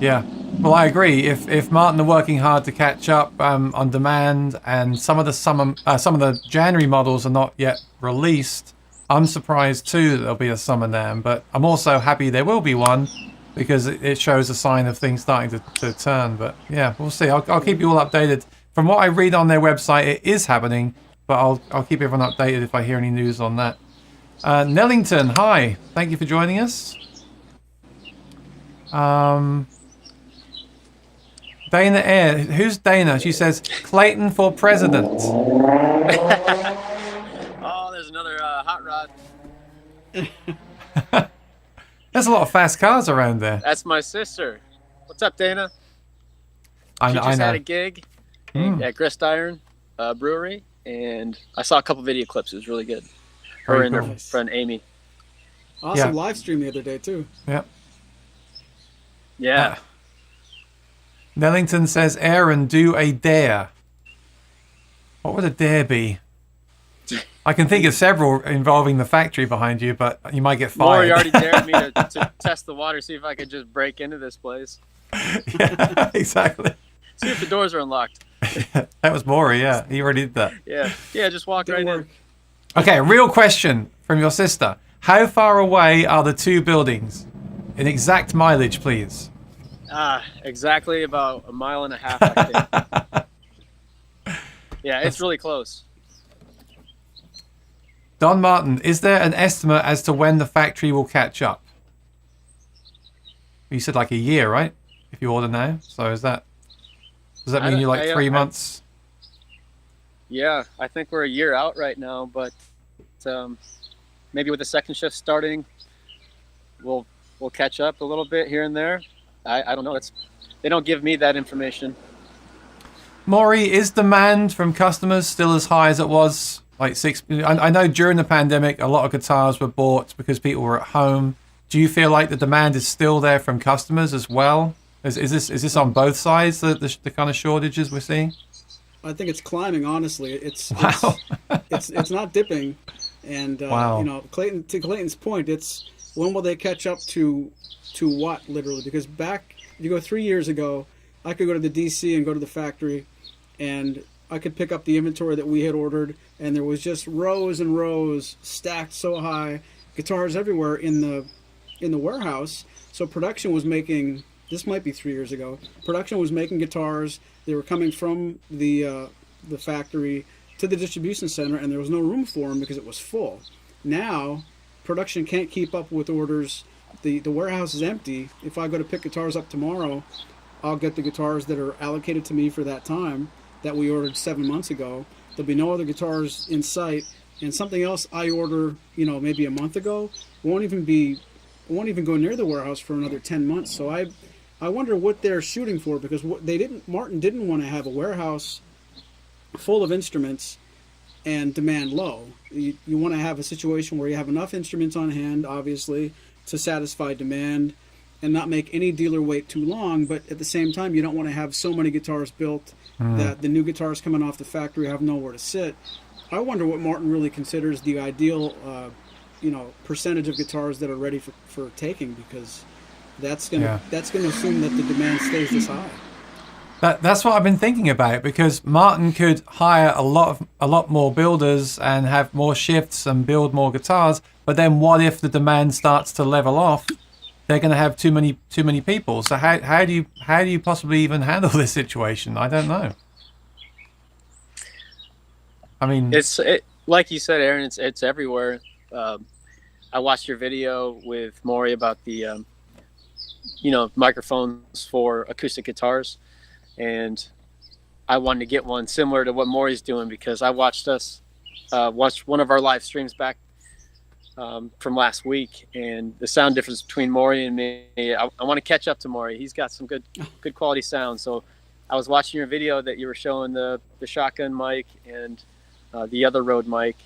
Yeah, well, I agree. If Martin are working hard to catch up on demand, and some of the January models are not yet released, I'm surprised too that there'll be a Summer NAMM. But I'm also happy there will be one because it shows a sign of things starting to turn. But yeah, we'll see. I'll keep you all updated. From what I read on their website, it is happening, but I'll keep everyone updated if I hear any news on that. Nellington, hi. Thank you for joining us. Dana Air. Who's Dana? She says, Clayton for president. Oh, there's another hot rod. There's a lot of fast cars around there. That's my sister. What's up, Dana? I She know. just had a gig at Grist Iron Brewery, and I saw a couple video clips. It was really good. Her Very and cool. her friend Amy. Awesome live stream the other day, too. Yep. Yeah. Nellington says, Aaron, do a dare. What would a dare be? I can think of several involving the factory behind you, but you might get fired. Maury already dared me to test the water, see if I could just break into this place. Yeah, exactly. See if the doors are unlocked. That was Maury, yeah. He already did that. Yeah, just walk right in. Okay, real question from your sister. How far away are the two buildings? In exact mileage, please. Exactly about 1.5 miles, I think. Yeah, it's really close. Don Martin, is there an estimate as to when the factory will catch up? You said like a year, right? If you order now. So does that mean you're like 3 months? Yeah, I think we're a year out right now, but maybe with the second shift starting, we'll catch up a little bit here and there. I don't know. They don't give me that information. Maury, is demand from customers still as high as it was like I know during the pandemic, a lot of guitars were bought because people were at home. Do you feel like the demand is still there from customers as well? Is this on both sides, the kind of shortages we're seeing? I think it's climbing. Honestly, it's Wow. it's not dipping, and Wow. you know, to Clayton's point, it's when will they catch up to what literally? Because back, if you go 3 years ago, I could go to the DC and go to the factory, and I could pick up the inventory that we had ordered, and there was just rows and rows stacked so high, guitars everywhere in the warehouse. So production was making. This might be 3 years ago. Production was making guitars. They were coming from the factory to the distribution center, and there was no room for them because it was full. Now, production can't keep up with orders. The warehouse is empty. If I go to pick guitars up tomorrow, I'll get the guitars that are allocated to me for that time that we ordered 7 months ago. There'll be no other guitars in sight, and something else I order, maybe a month ago, won't even go near the warehouse for another 10 months. So I wonder what they're shooting for, because Martin didn't want to have a warehouse full of instruments and demand low. You want to have a situation where you have enough instruments on hand, obviously, to satisfy demand and not make any dealer wait too long, but at the same time you don't want to have so many guitars built that the new guitars coming off the factory have nowhere to sit. I wonder what Martin really considers the ideal percentage of guitars that are ready for taking, because that's gonna assume that the demand stays this high. That's what I've been thinking about, because Martin could hire a lot more builders and have more shifts and build more guitars. But then, what if the demand starts to level off? They're going to have too many people. So how do you possibly even handle this situation? I don't know. I mean, it's like you said, Aaron. It's everywhere. I watched your video with Maury about the microphones for acoustic guitars. And I wanted to get one similar to what Maury's doing, because I watched one of our live streams back from last week, and the sound difference between Maury and me, I want to catch up to Maury. He's got some good quality sound. So I was watching your video that you were showing the shotgun mic and the other Rode mic,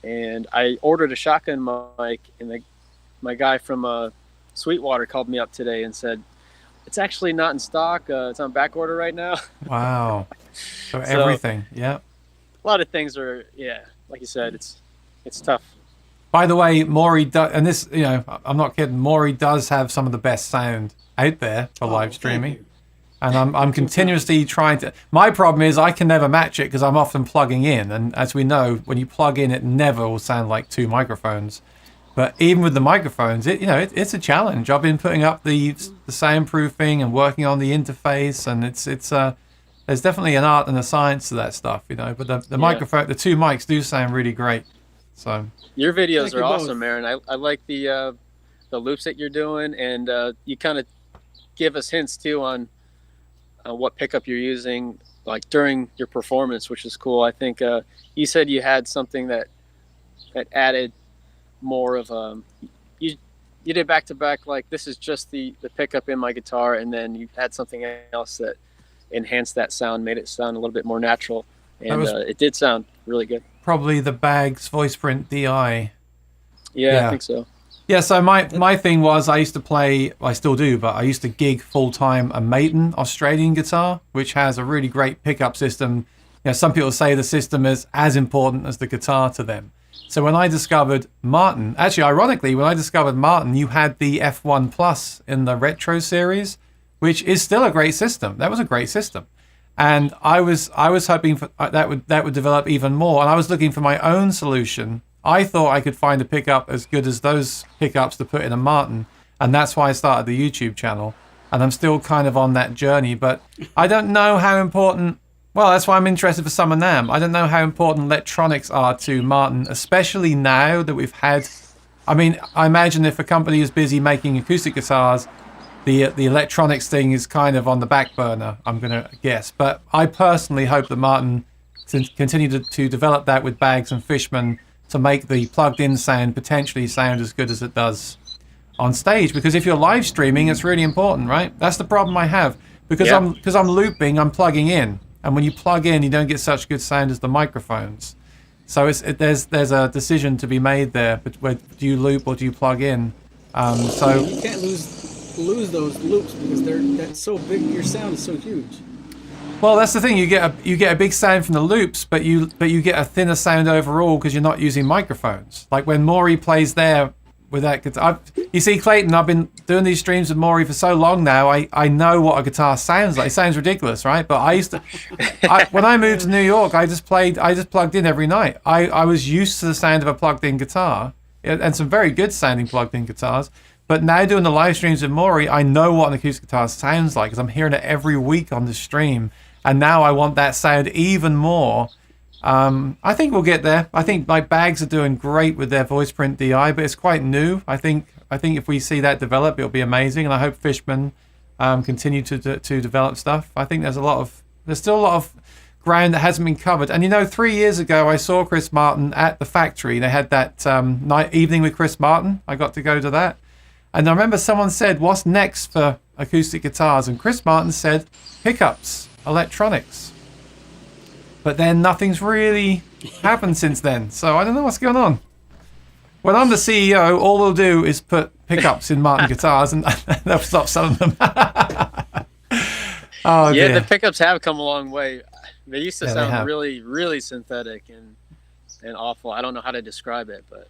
and I ordered a shotgun mic, and my guy from Sweetwater called me up today and said, it's actually not in stock. It's on back order right now. Wow. So everything, yeah. A lot of things are, like you said, it's tough. By the way, Maury does, and this, I'm not kidding. Maury does have some of the best sound out there for live streaming, and I'm continuously trying to. My problem is I can never match it because I'm often plugging in, and as we know, when you plug in, it never will sound like two microphones. But even with the microphones, it's a challenge. I've been putting up the soundproofing and working on the interface, and it's there's definitely an art and a science to that stuff, But the microphone, the two mics do sound really great. So your videos are awesome, Aaron. I like the loops that you're doing, and you kind of give us hints too on what pickup you're using, like during your performance, which is cool. I think you said you had something that added more of you did back to back, like this is just the pickup in my guitar, and then you had something else that enhanced that sound, made it sound a little bit more natural, and it did sound really good. Probably the Baggs voice print DI. Yeah, I think so. Yeah, so my thing was I used to play, I still do, but I used to gig full-time a Maiden Australian guitar, which has a really great pickup system. Some people say the system is as important as the guitar to them. So when I discovered Martin, actually, ironically, when I discovered Martin, you had the F1 Plus in the Retro series, which is still a great system. That was a great system. And I was hoping for, that would develop even more. And I was looking for my own solution. I thought I could find a pickup as good as those pickups to put in a Martin. And that's why I started the YouTube channel. And I'm still kind of on that journey. But I don't know how important... Well, that's why I'm interested for Summer NAMM. I don't know how important electronics are to Martin, especially now that we've had... I mean, I imagine if a company is busy making acoustic guitars, the electronics thing is kind of on the back burner, I'm going to guess. But I personally hope that Martin continue to develop that with Baggs and Fishman to make the plugged-in sound potentially sound as good as it does on stage. Because if you're live streaming, it's really important, right? That's the problem I have. Because I'm looping, I'm plugging in. And when you plug in, you don't get such good sound as the microphones. So there's a decision to be made there. But do you loop or do you plug in? So you can't lose those loops because that's so big. Your sound is so huge. Well, that's the thing. You get a big sound from the loops, but you get a thinner sound overall because you're not using microphones. Like when Maury plays there with that guitar. You see, Clayton, I've been doing these streams with Maury for so long now. I know what a guitar sounds like. It sounds ridiculous, right? But when I moved to New York, I just plugged in every night. I was used to the sound of a plugged-in guitar, and some very good sounding plugged-in guitars. But now doing the live streams with Maury, I know what an acoustic guitar sounds like because I'm hearing it every week on the stream. And now I want that sound even more. I think we'll get there. I think my Baggs are doing great with their voice print DI, but it's quite new. I think if we see that develop, it'll be amazing. And I hope Fishman continue to develop stuff. I think there's still a lot of ground that hasn't been covered. And 3 years ago, I saw Chris Martin at the factory. They had that evening with Chris Martin. I got to go to that. And I remember someone said, what's next for acoustic guitars? And Chris Martin said, pickups, electronics. But then nothing's really happened since then. So I don't know what's going on. When I'm the CEO, all we'll do is put pickups in Martin guitars and they'll stop selling them. Oh, yeah, dear. the pickups have come a long way. They used to Yeah, they sound have. really, really synthetic and awful. I don't know how to describe it, but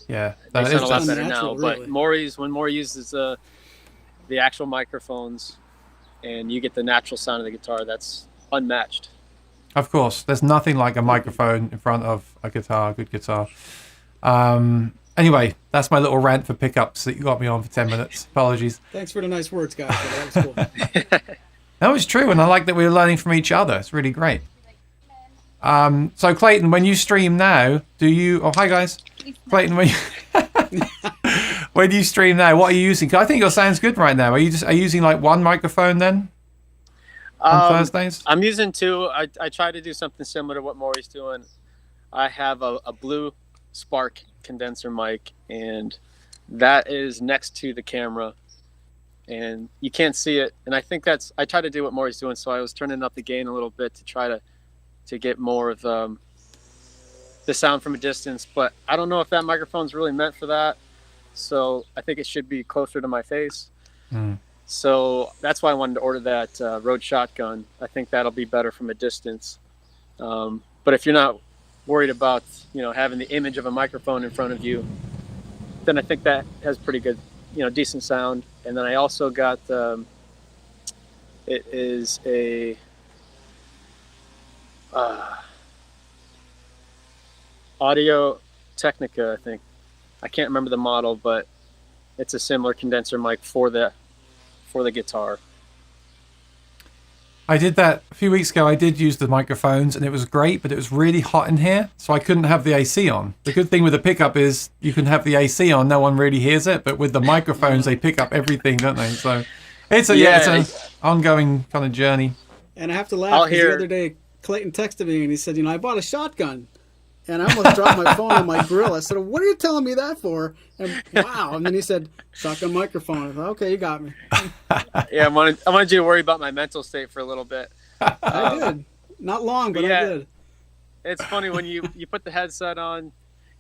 Yeah, they that sound is a lot just- better unnatural, now. really. But when Maury uses the actual microphones and you get the natural sound of the guitar, that's unmatched. Of course, there's nothing like a microphone in front of a guitar, a good guitar. Anyway, that's my little rant for pickups that you got me on for 10 minutes. Apologies. Thanks for the nice words, guys. That was cool. That was true, and I like that we were learning from each other. It's really great. So Clayton, when you stream now, do you... Oh, hi, guys. Clayton, when you stream now, what are you using? 'Cause I think your sound's good right now. Are you using like one microphone then on Thursdays? I'm using two. I try to do something similar to what Maury's doing. I have a blue Spark condenser mic, and that is next to the camera, and you can't see it. And I think I try to do what Maury's doing, so I was turning up the gain a little bit to try to get more of the sound from a distance. But I don't know if that microphone's really meant for that, so I think it should be closer to my face. So that's why I wanted to order that Rode Shotgun. I think that'll be better from a distance. But if you're not worried about having the image of a microphone in front of you, then I think that has pretty good, decent sound. And then I also got it is a Audio Technica, I think. I can't remember the model, but it's a similar condenser mic for the guitar. I did that a few weeks ago. I did use the microphones, and it was great, but it was really hot in here, so I couldn't have the AC on. The good thing with the pickup is you can have the AC on, no one really hears it, but with the microphones, they pick up everything, don't they? So it's an ongoing kind of journey. And I have to laugh because the other day, Clayton texted me and he said, I bought a shotgun. And I almost dropped my phone on my grill. I said, what are you telling me that for? And wow. And then he said, shotgun microphone. I thought, okay, you got me. Yeah, I wanted you to worry about my mental state for a little bit. I did. Not long, but I did. It's funny when you put the headset on,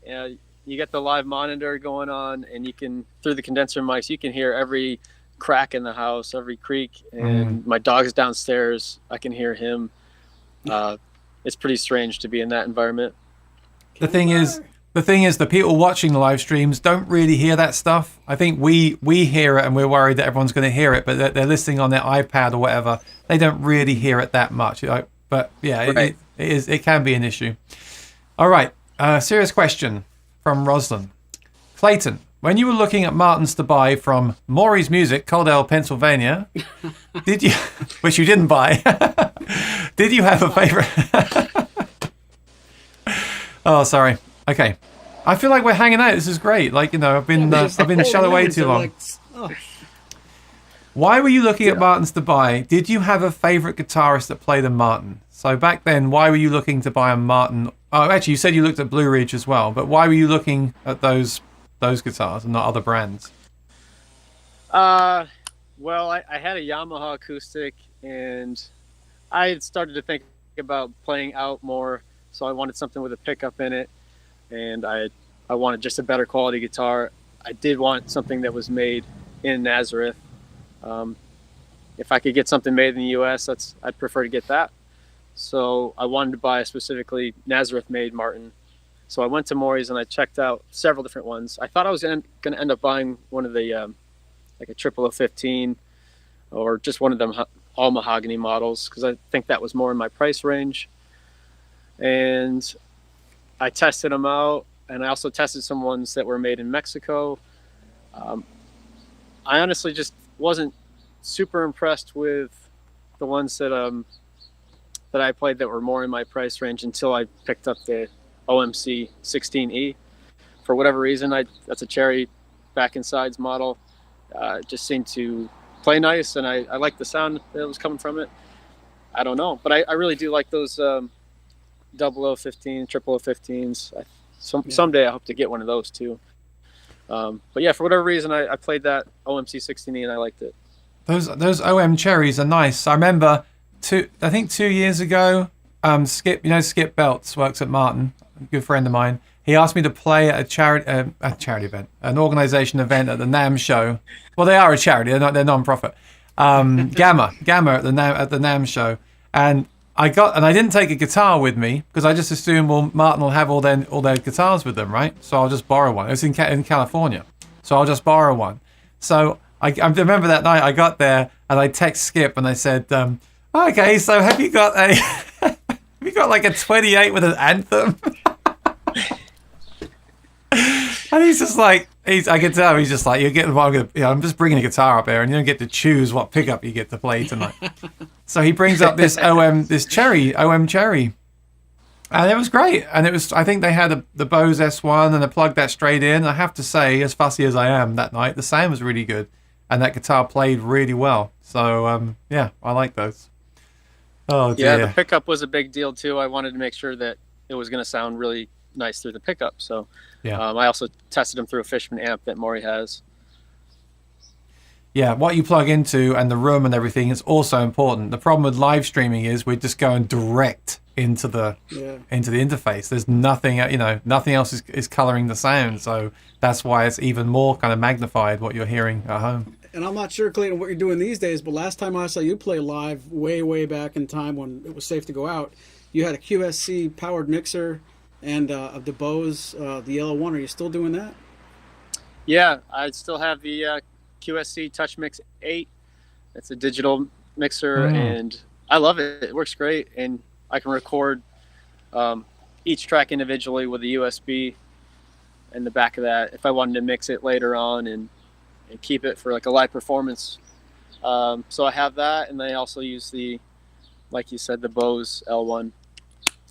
you get the live monitor going on, and you can, through the condenser mics, you can hear every crack in the house, every creak. And my dog's downstairs. I can hear him. It's pretty strange to be in that environment. The thing is, the people watching the live streams don't really hear that stuff. I think we hear it, and we're worried that everyone's going to hear it, but they're listening on their iPad or whatever. They don't really hear it that much. But yeah, Right. it can be an issue. All right, serious question from Roslyn. Clayton, when you were looking at Martins to buy from Maury's Music, Caldwell, Pennsylvania, did you, which you didn't buy, did you have a favorite? Oh, sorry. Okay. I feel like we're hanging out. This is great. Like, I've been shut away too long. Why were you looking at Martins to buy? Did you have a favorite guitarist that played a Martin? So back then, why were you looking to buy a Martin? Oh, actually, you said you looked at Blue Ridge as well, but why were you looking at those guitars and not other brands? Well, I had a Yamaha acoustic, and I had started to think about playing out more. So I wanted something with a pickup in it, and I wanted just a better quality guitar. I did want something that was made in Nazareth. If I could get something made in the U.S., I'd prefer to get that. So I wanted to buy a specifically Nazareth-made Martin. So I went to Maury's and I checked out several different ones. I thought I was going to end up buying one of the like a 0015 or just one of them all mahogany models because I think that was more in my price range. And I tested them out, and I also tested some ones that were made in Mexico. I honestly just wasn't super impressed with the ones that I played that were more in my price range until I picked up the OMC 16E. For whatever reason, that's a cherry back and sides model. It just seemed to play nice, and I liked the sound that was coming from it. I don't know, but I really do like those 0015, 0015s. Someday I hope to get one of those too. But yeah, for whatever reason, I played that OMC 16E and I liked it. Those OM cherries are nice. I remember I think 2 years ago, Skip, Skip Belts works at Martin, a good friend of mine. He asked me to play at a charity event, an organisation event at the NAMM show. Well, they are a charity; they're non-profit. Gamma at the NAMM show, and I didn't take a guitar with me because I just assumed, well, Martin will have all their guitars with them, right? So I'll just borrow one. It was in California, so I'll just borrow one. So I remember that night I got there and I text Skip and I said, "Okay, so have you got like a 28 with an Anthem?" And he's just like, I can tell he's just like, I'm just bringing a guitar up here, and you don't get to choose what pickup you get to play tonight. So he brings up this OM cherry, and it was great. And I think they had the Bose S1, and I plugged that straight in. I have to say, as fussy as I am that night, the sound was really good, and that guitar played really well. So yeah, I like those. Oh dear. Yeah, the pickup was a big deal too. I wanted to make sure that it was going to sound really nice through the pickup. So yeah, I also tested them through a Fishman amp that Maury has. Yeah, what you plug into and the room and everything is also important. The problem with live streaming is we're just going direct into the interface. There's nothing, nothing else is coloring the sound. So that's why it's even more kind of magnified what you're hearing at home. And I'm not sure, Clayton, what you're doing these days, but last time I saw you play live, way back in time when it was safe to go out, you had a QSC powered mixer and of the Bose, the yellow one. Are you still doing that? Yeah, I still have the QSC Touch Mix 8. It's a digital mixer, and I love it. It works great, and I can record each track individually with a USB in the back of that if I wanted to mix it later on and keep it for like a live performance. So I have that, and then I also use like you said, the Bose L1,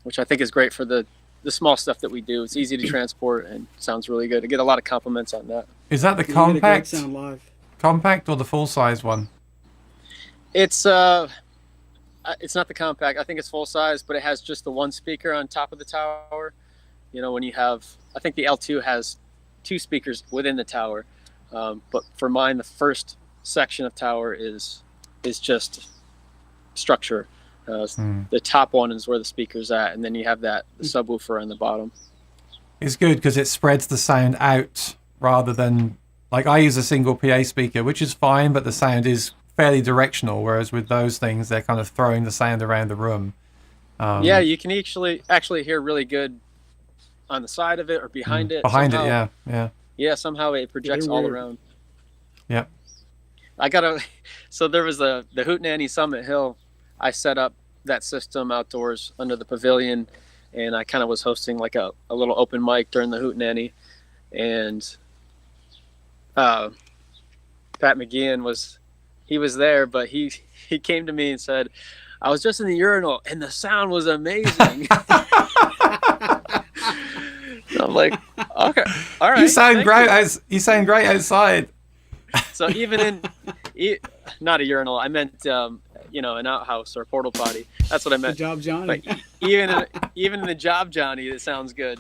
which I think is great for the small stuff that we do. It's easy to transport and sounds really good. I get a lot of compliments on that. Is that the compact? Sound live. Compact or the full size one? It's not the compact. I think it's full size, but it has just the one speaker on top of the tower. When you have, I think the L2 has 2 speakers within the tower. But for mine, the first section of tower is just structure. The top one is where the speaker's at, and then you have the subwoofer on the bottom. It's good because it spreads the sound out rather than, like, I use a single PA speaker, which is fine, but the sound is fairly directional, whereas with those things, they're kind of throwing the sound around the room. Yeah, you can actually hear really good on the side of it or behind it. Behind somehow, it, yeah. Yeah, somehow it projects all around. Yeah. So there was the Hootenanny Summit Hill. I set up that system outdoors under the pavilion, and I kind of was hosting like a little open mic during the Hootenanny, and Pat McGeehan was there, but he came to me and said, "I was just in the urinal and the sound was amazing." I'm like, okay, all right. You sound great outside. So even not a urinal, I meant an outhouse or a portal potty. That's what I meant. Good job, Johnny. But even in the job, Johnny, it sounds good.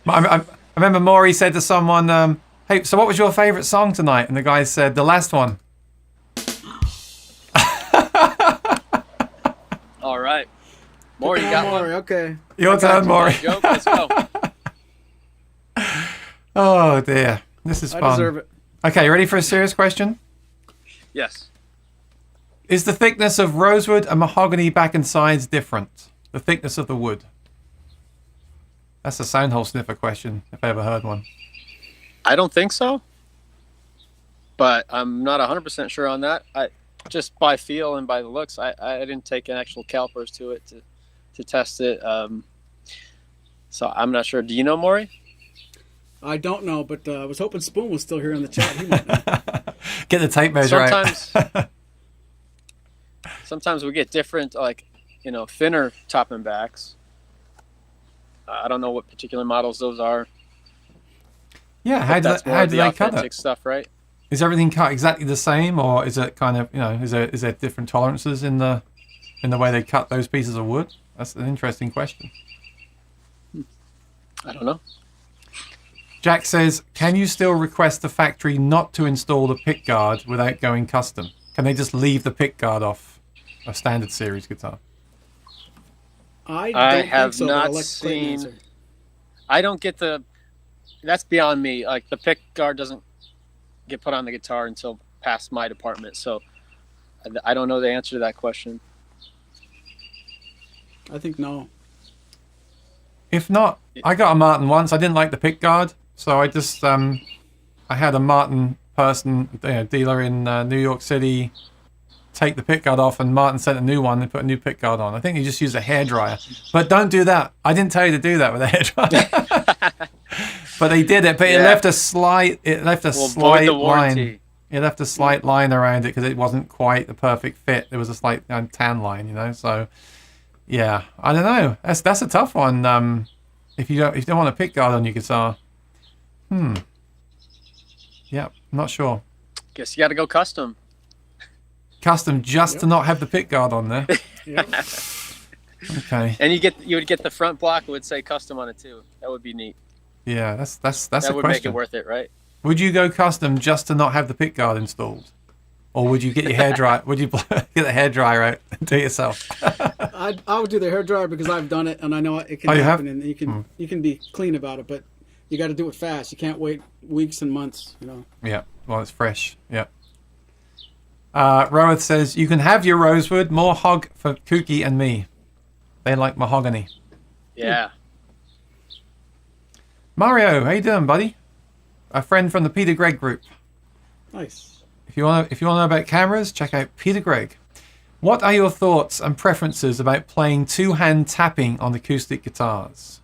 I remember Maury said to someone, "Hey, so what was your favorite song tonight?" And the guy said, "The last one." All right, Maury, you got Maury, one. Okay. Your turn, Maury. Joke, let's go. Oh dear, this is fun. I deserve it. Okay, ready for a serious question? Yes. Is the thickness of rosewood and mahogany back and sides different? The thickness of the wood. That's a soundhole sniffer question, if I ever heard one. I don't think so, but I'm not 100% sure on that. Just by feel and by the looks, I didn't take an actual calipers to it to test it. So I'm not sure. Do you know, Maury? I don't know, but I was hoping Spoon was still here in the chat. He might know. Get the tape measure out. Sometimes we get different, thinner top and backs. I don't know what particular models those are. Yeah, how do they cut it? Stuff, right? Is everything cut exactly the same, or is it kind of, is there different tolerances in the way they cut those pieces of wood? That's an interesting question. I don't know. Jack says, can you still request the factory not to install the pick guard without going custom? Can they just leave the pick guard off a standard series guitar? I don't have think so, not but I'll let Clayton seen. answer. I don't get that's beyond me. Like the pick guard doesn't get put on the guitar until past my department, so I don't know the answer to that question. I think no. If not, I got a Martin once. I didn't like the pick guard, so I just I had a Martin person, dealer in New York City, take the pick guard off, and Martin sent a new one and put a new pick guard on. I think he just used a hairdryer, but don't do that. I didn't tell you to do that with a hairdryer. But they did it. But it left a slight. It left a slight line. It left a slight line around it because it wasn't quite the perfect fit. There was a slight tan line, So, yeah, I don't know. That's a tough one. If you don't want a pick guard on your guitar, yeah, I'm not sure. Guess you got to go custom. Custom just to not have the pick guard on there. Yep. Okay. And you would get the front block. It would say custom on it too. That would be neat. Yeah, that's That a would question. make it worth it, right? Would you go custom just to not have the pick guard installed, or would you get your hairdryer? Would you get the hairdryer out and do it yourself? I would do the hairdryer because I've done it and I know it can Oh, you happen, have? and you can be clean about it, but you got to do it fast. You can't wait weeks and months. Yeah, well, it's fresh. Yeah. Roeth says you can have your rosewood. More hog for Kooky and me. They like mahogany. Yeah. Mario, how you doing, buddy? A friend from the Peter Gregg group. Nice. If you want to know about cameras, check out Peter Gregg. What are your thoughts and preferences about playing two-hand tapping on acoustic guitars?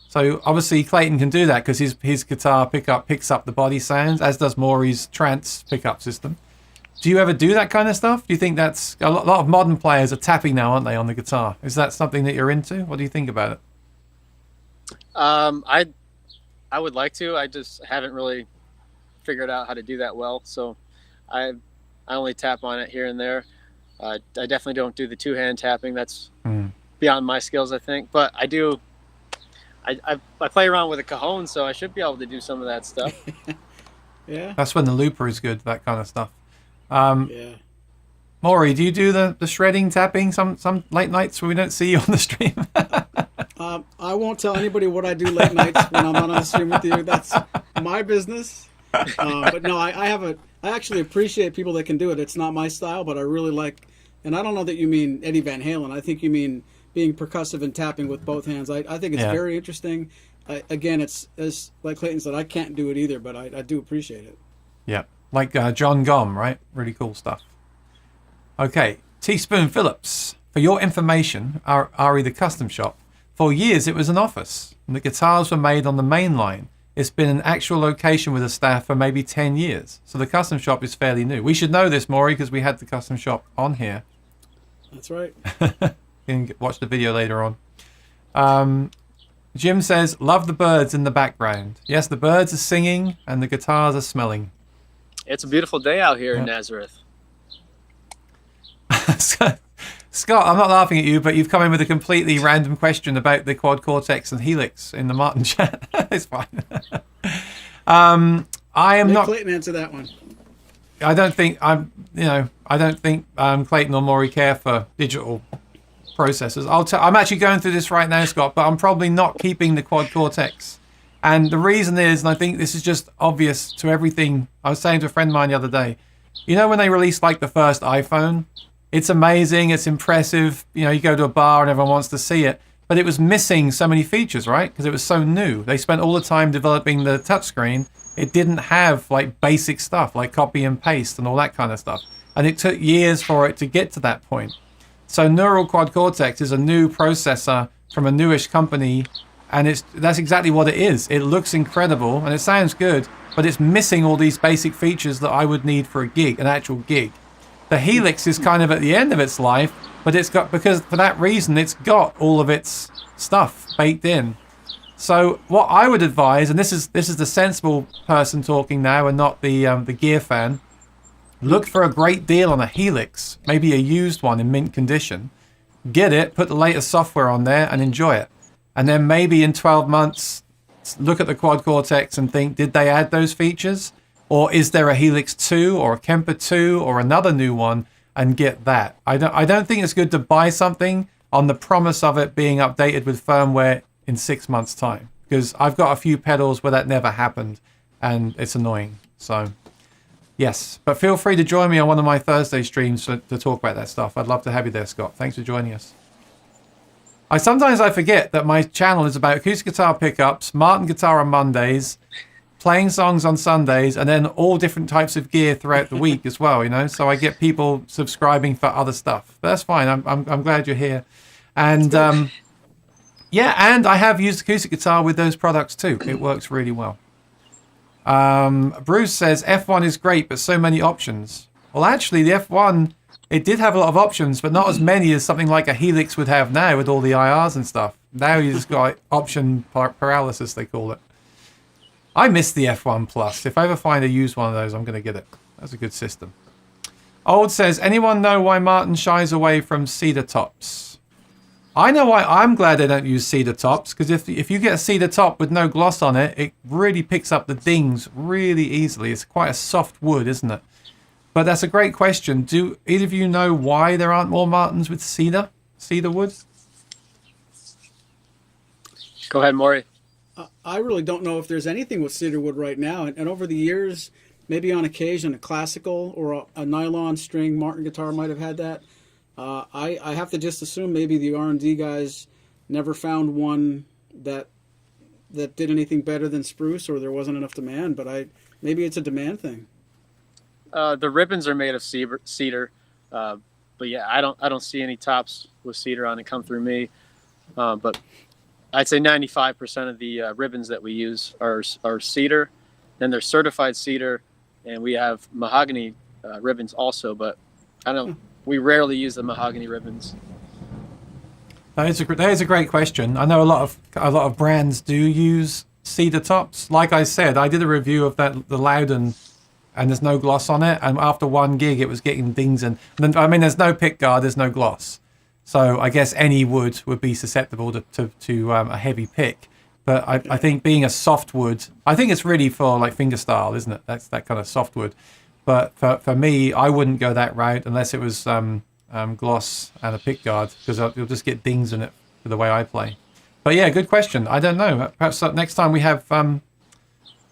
So obviously Clayton can do that because his guitar pickup picks up the body sounds, as does Maury's trance pickup system. Do you ever do that kind of stuff? Do you think that's a lot of modern players are tapping now, aren't they, on the guitar? Is that something that you're into? What do you think about it? I would like to. I just haven't really figured out how to do that well. So I only tap on it here and there. I definitely don't do the two-hand tapping. That's beyond my skills, I think. But I do. I play around with a cajon, so I should be able to do some of that stuff. Yeah. That's when the looper is good, that kind of stuff. Yeah. Maury, do you do the shredding, tapping some late nights when we don't see you on the stream? I won't tell anybody what I do late nights when I'm not on the stream with you. That's my business. But no, I actually appreciate people that can do it. It's not my style, but I really like, and I don't know that you mean Eddie Van Halen. I think you mean being percussive and tapping with both hands. I think it's very interesting. Again, it's like Clayton said, I can't do it either, but I do appreciate it. Yeah, like John Gomm, right? Really cool stuff. Okay, Teaspoon Phillips. For your information, Ari the Custom Shop. For years, it was an office, and the guitars were made on the main line. It's been an actual location with a staff for maybe 10 years. So the Custom Shop is fairly new. We should know this, Maury, because we had the Custom Shop on here. That's right. You can watch the video later on. Jim says, love the birds in the background. Yes, the birds are singing, and the guitars are smelling. It's a beautiful day out here in Nazareth. Scott, I'm not laughing at you, but you've come in with a completely random question about the quad cortex and helix in the Martin chat. It's fine. I am not. Clayton answer that one. I don't think Clayton or Maury care for digital processors. I'm actually going through this right now, Scott, but I'm probably not keeping the quad cortex. And the reason is, and I think this is just obvious to everything. I was saying to a friend of mine the other day, when they released like the first iPhone, it's amazing, it's impressive. You go to a bar and everyone wants to see it, but it was missing so many features, right? Because it was so new. They spent all the time developing the touchscreen. It didn't have like basic stuff like copy and paste and all that kind of stuff. And it took years for it to get to that point. So Neural Quad Cortex is a new processor from a newish company, and that's exactly what it is. It looks incredible and it sounds good, but it's missing all these basic features that I would need for an actual gig. The Helix is kind of at the end of its life, but because for that reason, it's got all of its stuff baked in. So what I would advise, and this is the sensible person talking now, and not the gear fan. Look for a great deal on a Helix, maybe a used one in mint condition. Get it, put the latest software on there, and enjoy it. And then maybe in 12 months, look at the Quad Cortex and think, did they add those features? Or is there a Helix 2 or a Kemper 2 or another new one, and get that? I don't think it's good to buy something on the promise of it being updated with firmware in 6 months' time, because I've got a few pedals where that never happened, and it's annoying. So yes, but feel free to join me on one of my Thursday streams to talk about that stuff. I'd love to have you there, Scott. Thanks for joining us. Sometimes I forget that my channel is about acoustic guitar pickups, Martin guitar on Mondays, playing songs on Sundays, and then all different types of gear throughout the week as well, you know. So I get people subscribing for other stuff. But that's fine. I'm glad you're here. And yeah, and I have used acoustic guitar with those products too. It works really well. Bruce says F1 is great, but so many options. Well, actually, the F1, it did have a lot of options, but not as many as something like a Helix would have now with all the IRs and stuff. Now you just got option paralysis, they call it. I miss the F1 Plus. If I ever find a used one of those, I'm going to get it. That's a good system. Old says, anyone know why Martin shies away from cedar tops? I know why. I'm glad they don't use cedar tops, because if you get a cedar top with no gloss on it, it really picks up the dings really easily. It's quite a soft wood, isn't it? But that's a great question. Do either of you know why there aren't more Martins with cedar wood? Go ahead, Maury. I really don't know if there's anything with cedar wood right now. And over the years, maybe on occasion, a classical or a nylon string Martin guitar might have had that. I have to just assume maybe the R&D guys never found one that did anything better than spruce, or there wasn't enough demand. But maybe it's a demand thing. The ribbons are made of cedar, but yeah, I don't see any tops with cedar on it come through me. But I'd say 95% of the ribbons that we use are cedar. Then they're certified cedar, and we have mahogany ribbons also. But I don't. We rarely use the mahogany ribbons. That is a great question. I know a lot of brands do use cedar tops. Like I said, I did a review of the Loudon, and there's no gloss on it. And after one gig, it was getting dings. And I mean, there's no pick guard, there's no gloss. So I guess any wood would be susceptible to a heavy pick. But I think being a soft wood, I think it's really for like fingerstyle, isn't it? That's that kind of soft wood. But for me, I wouldn't go that route unless it was gloss and a pick guard, because you'll just get dings in it for the way I play. But yeah, good question. I don't know. Perhaps next time we have. I'm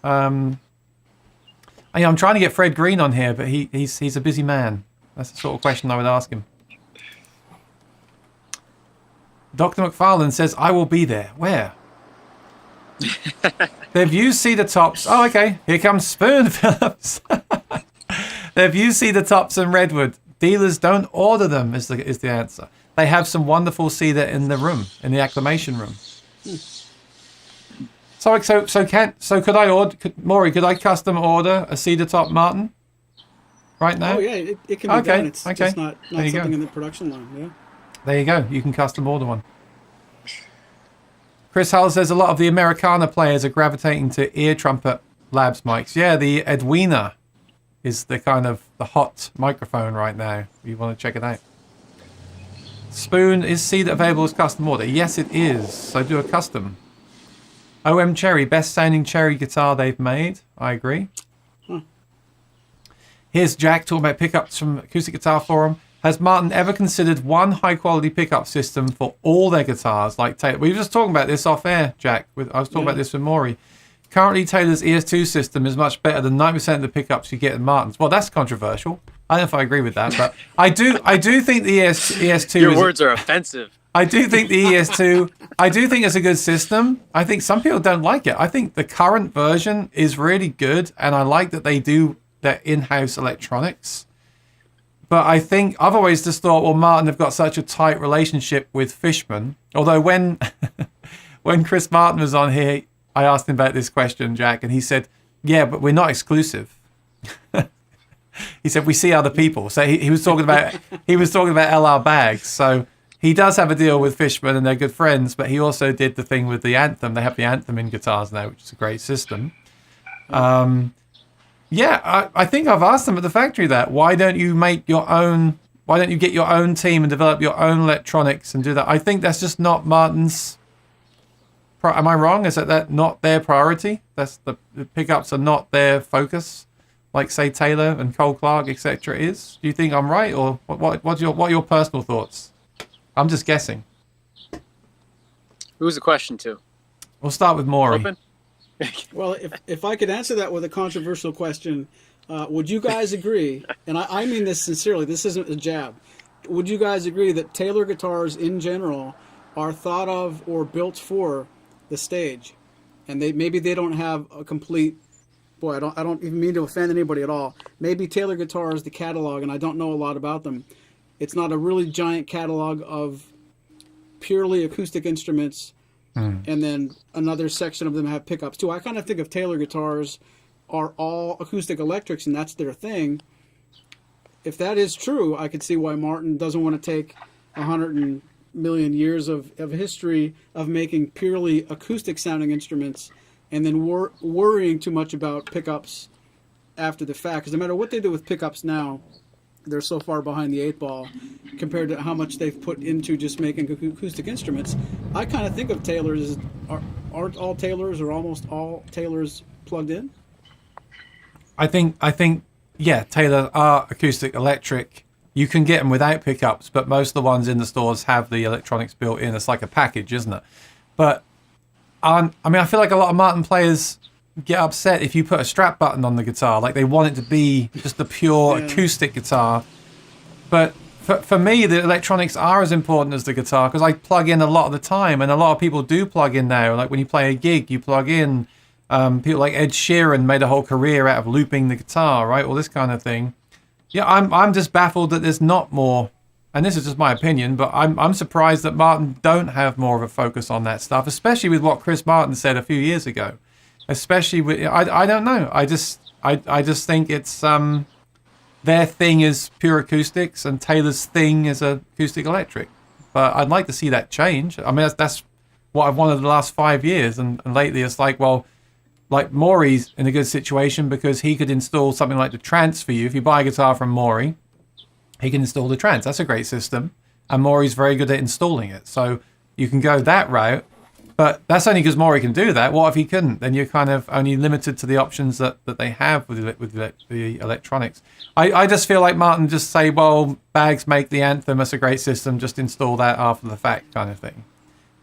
trying to get Fred Green on here, but he's a busy man. That's the sort of question I would ask him. Dr. McFarlane says, I will be there. Where? They've used cedar tops. Oh, okay. Here comes Spoon Phillips. They've used cedar tops and redwood. Dealers don't order them, is the answer. They have some wonderful cedar in the room, in the acclimation room. So could I order, Maury? Could I custom order a cedar top Martin right now? Oh yeah, it can be done. It's just not something in the production line. Yeah. There you go. You can custom order one. Chris Hull says a lot of the Americana players are gravitating to ear trumpet labs mics. Yeah, the Edwina is the kind of the hot microphone right now. You want to check it out. Spoon, is cedar available as custom order? Yes, it is. So do a custom. OM Cherry, best sounding cherry guitar they've made. I agree. Here's Jack talking about pickups from Acoustic Guitar Forum. Has Martin ever considered one high-quality pickup system for all their guitars? Like Taylor, we were just talking about this off air, Jack. I was talking about this with Maury. Currently, Taylor's ES2 system is much better than 90% of the pickups you get in Martin's. Well, that's controversial. I don't know if I agree with that, but I do think the ES2. Your words are offensive. I do think the ES2. I do think it's a good system. I think some people don't like it. I think the current version is really good, and I like that they do their in-house electronics. But I think I've always just thought, well, Martin have got such a tight relationship with Fishman. Although when Chris Martin was on here, I asked him about this question, Jack, and he said, "Yeah, but we're not exclusive." He said we see other people. So he was talking about LR Bags. So he does have a deal with Fishman, and they're good friends. But he also did the thing with the Anthem. They have the Anthem in guitars now, which is a great system. Yeah, I think I've asked them at the factory that. Why don't you make your own? Why don't you get your own team and develop your own electronics and do that? I think that's just not Martin's. Am I wrong? Is that not their priority? That's the pickups are not their focus, like say Taylor and Cole Clark, etc. Is. Do you think I'm right, or what are your personal thoughts? I'm just guessing. Who's the question to? We'll start with Maury. Open? Well, if I could answer that with a controversial question, would you guys agree, and I mean this sincerely, this isn't a jab, would you guys agree that Taylor guitars in general are thought of or built for the stage? And maybe they don't have a complete, boy, I don't even mean to offend anybody at all. Maybe Taylor guitars, the catalog, and I don't know a lot about them, it's not a really giant catalog of purely acoustic instruments. And then another section of them have pickups too. I kind of think of Taylor guitars are all acoustic electrics, and that's their thing. If that is true, I could see why Martin doesn't want to take 100 million years of history of making purely acoustic sounding instruments and then worrying too much about pickups after the fact. Because no matter what they do with pickups now, they're so far behind the 8 ball compared to how much they've put into just making acoustic instruments. I kind of think of Taylors as, aren't all Taylors or almost all Taylors plugged in? I think, yeah, Taylor are acoustic electric. You can get them without pickups, but most of the ones in the stores have the electronics built in. It's like a package, isn't it? But I feel like a lot of Martin players get upset if you put a strap button on the guitar. Like they want it to be just a pure acoustic guitar. But for me, the electronics are as important as the guitar because I plug in a lot of the time, and a lot of people do plug in now. Like when you play a gig, you plug in. People like Ed Sheeran made a whole career out of looping the guitar, right? All this kind of thing. Yeah, I'm just baffled that there's not more. And this is just my opinion, but I'm surprised that Martin don't have more of a focus on that stuff, especially with what Chris Martin said a few years ago. Especially with, I don't know. I just think it's their thing is pure acoustics and Taylor's thing is acoustic electric. But I'd like to see that change. I mean, that's what I've wanted the last 5 years, and lately it's like, well, like Maury's in a good situation because he could install something like the Trance for you. If you buy a guitar from Maury, he can install the Trance. That's a great system, and Maury's very good at installing it. So you can go that route. But that's only because Maury can do that. What if he couldn't? Then you're kind of only limited to the options that they have with the electronics. I just feel like Martin just say, well, Bags make the Anthem, it's a great system, just install that after the fact kind of thing.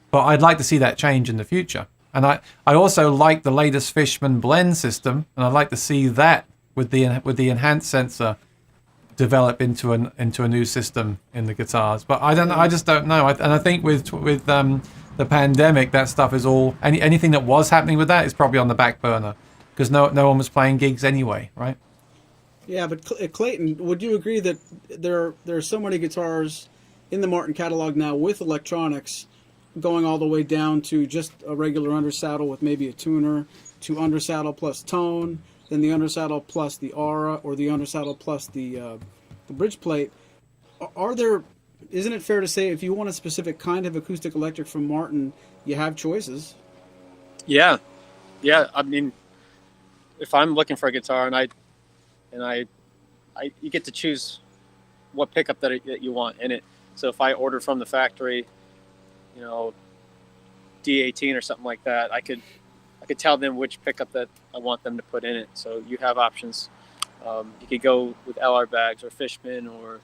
But I'd like to see that change in the future. And I also like the latest Fishman blend system, and I'd like to see that with the enhanced sensor develop into a new system in the guitars. But I don't know. I just don't know. And I think with the pandemic, that stuff is all anything that was happening with that is probably on the back burner because no one was playing gigs anyway, right? Yeah, but Clayton, would you agree that there are so many guitars in the Martin catalog now with electronics going all the way down to just a regular undersaddle with maybe a tuner, to undersaddle plus tone, then the undersaddle plus the aura, or the undersaddle plus the bridge plate? Isn't it fair to say if you want a specific kind of acoustic electric from Martin, you have choices? Yeah. I mean, if I'm looking for a guitar and you get to choose what pickup that you want in it. So if I order from the factory, D18 or something like that, I could tell them which pickup that I want them to put in it. So you have options. You could go with LR Bags or Fishman or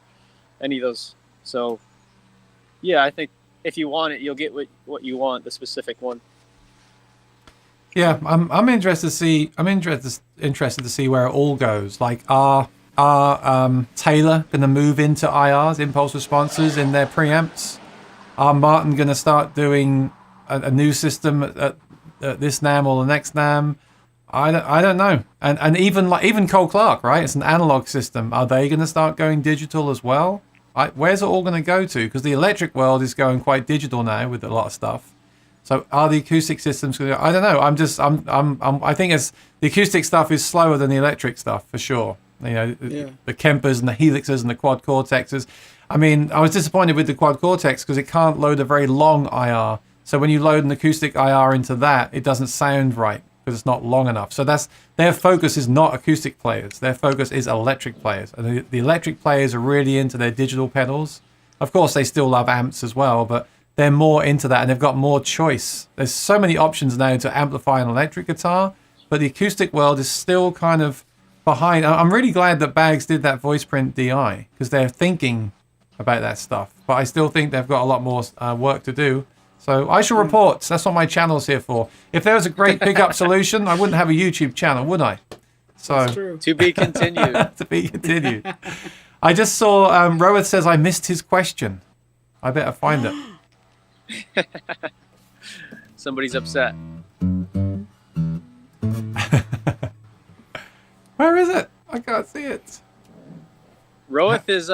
any of those. So, yeah, I think if you want it, you'll get what you want, the specific one. Yeah, I'm interested to see. I'm interested to see where it all goes. Like, are Taylor going to move into IRs, impulse responses, in their preamps? Are Martin going to start doing a new system at this NAMM or the next NAMM? I don't know. And even Cole Clark, right? It's an analog system. Are they going to start going digital as well? Where's it all going to go to? Because the electric world is going quite digital now with a lot of stuff. So are the acoustic systems going to go? I don't know. I think the acoustic stuff is slower than the electric stuff for sure. The Kempers and the Helixes and the Quad Cortexes. I mean, I was disappointed with the Quad Cortex because it can't load a very long IR. So when you load an acoustic IR into that, it doesn't sound right because it's not long enough. So that's their focus is not acoustic players. Their focus is electric players. And the electric players are really into their digital pedals. Of course, they still love amps as well, but they're more into that and they've got more choice. There's so many options now to amplify an electric guitar, but the acoustic world is still kind of behind. I'm really glad that Bags did that voice print DI because they're thinking about that stuff, but I still think they've got a lot more work to do. So I shall report. That's what my channel's here for. If there was a great pickup solution, I wouldn't have a YouTube channel, would I? So That's true. To be continued. to be continued. I just saw Roeth says I missed his question. I better find it. Somebody's upset. Where is it? I can't see it. Roeth is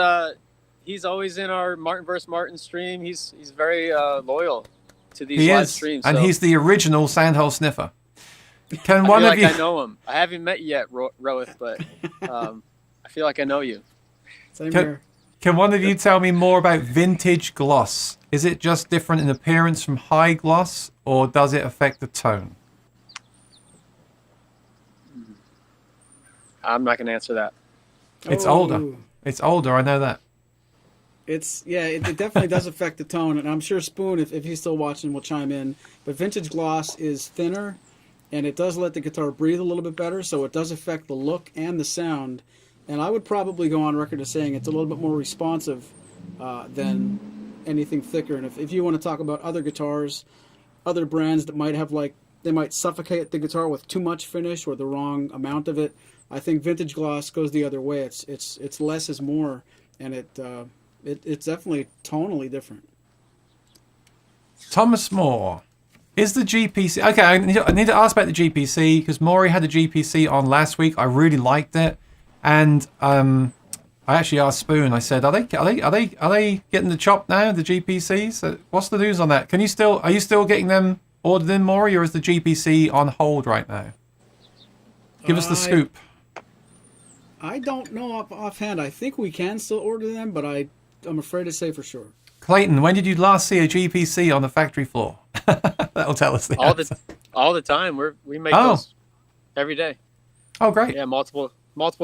he's always in our Martin vs. Martin stream. He's very loyal to these live streams. And so he's the original Sandhole sniffer. Can I one feel of like you? I know him. I haven't met you yet, Roeth, but I feel like I know you. Same here. Can one of you tell me more about vintage gloss? Is it just different in appearance from high gloss, or does it affect the tone? I'm not going to answer that. It's Oh. older. It's older. I know that. It definitely does affect the tone, and I'm sure Spoon, if he's still watching, will chime in. But vintage gloss is thinner, and it does let the guitar breathe a little bit better, so it does affect the look and the sound. And I would probably go on record as saying it's a little bit more responsive than anything thicker. And if you want to talk about other guitars, other brands that might have they might suffocate the guitar with too much finish or the wrong amount of it, I think vintage gloss goes the other way. It's less is more, and it's definitely tonally different. Thomas Moore. Is the GPC... Okay, I need to ask about the GPC, because Maury had the GPC on last week. I really liked it. And I actually asked Spoon, I said, are they getting the chop now, the GPCs? So what's the news on that? Are you still getting them ordered in, Maury, or is the GPC on hold right now? Give us the scoop. I don't know offhand. I think we can still order them, but I'm afraid to say for sure. Clayton, when did you last see a GPC on the factory floor? That'll tell us the answer. All the time. We make those every day. Oh, great. Yeah, multiple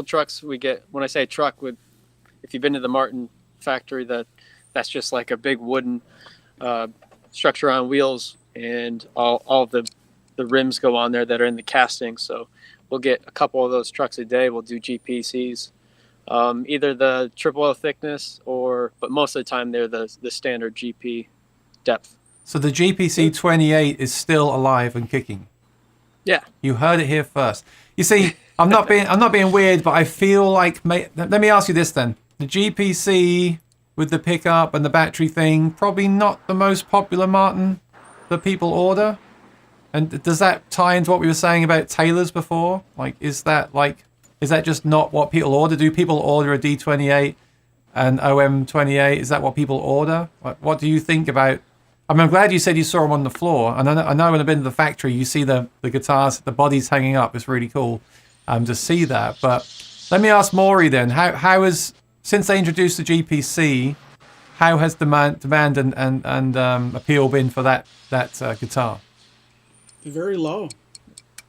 trucks we get. When I say truck, if you've been to the Martin factory, that's just like a big wooden structure on wheels, and all the rims go on there that are in the casting. So we'll get a couple of those trucks a day. We'll do GPCs, either the triple O thickness but most of the time they're the standard GP depth. So the GPC 28 is still alive and kicking. Yeah, you heard it here first. You see, I'm not being weird, but I feel like let me ask you this then: the GPC with the pickup and the battery thing, probably not the most popular Martin that people order. And does that tie into what we were saying about Taylors before? Is that just not what people order? Do people order a D28 and OM28? Is that what people order? What do you think about? I mean, I'm glad you said you saw them on the floor. And I know when I've been to the factory, you see the guitars, the bodies hanging up. It's really cool to see that. But let me ask Maury then. How has, since they introduced the GPC, how has demand and appeal been for that guitar? Very low.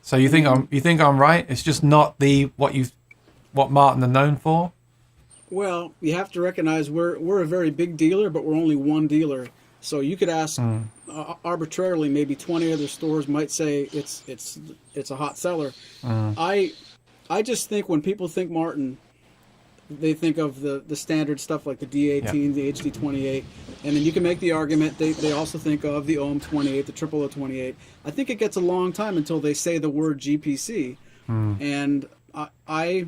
So you think I'm right? It's just not what Martin are known for. Well, you have to recognize we're a very big dealer, but we're only one dealer. So you could ask arbitrarily, maybe 20 other stores might say it's a hot seller. I just think when people think Martin, they think of the standard stuff like the D18, the HD28, and then you can make the argument they also think of the OM28, the triple O28. I think it gets a long time until they say the word GPC, and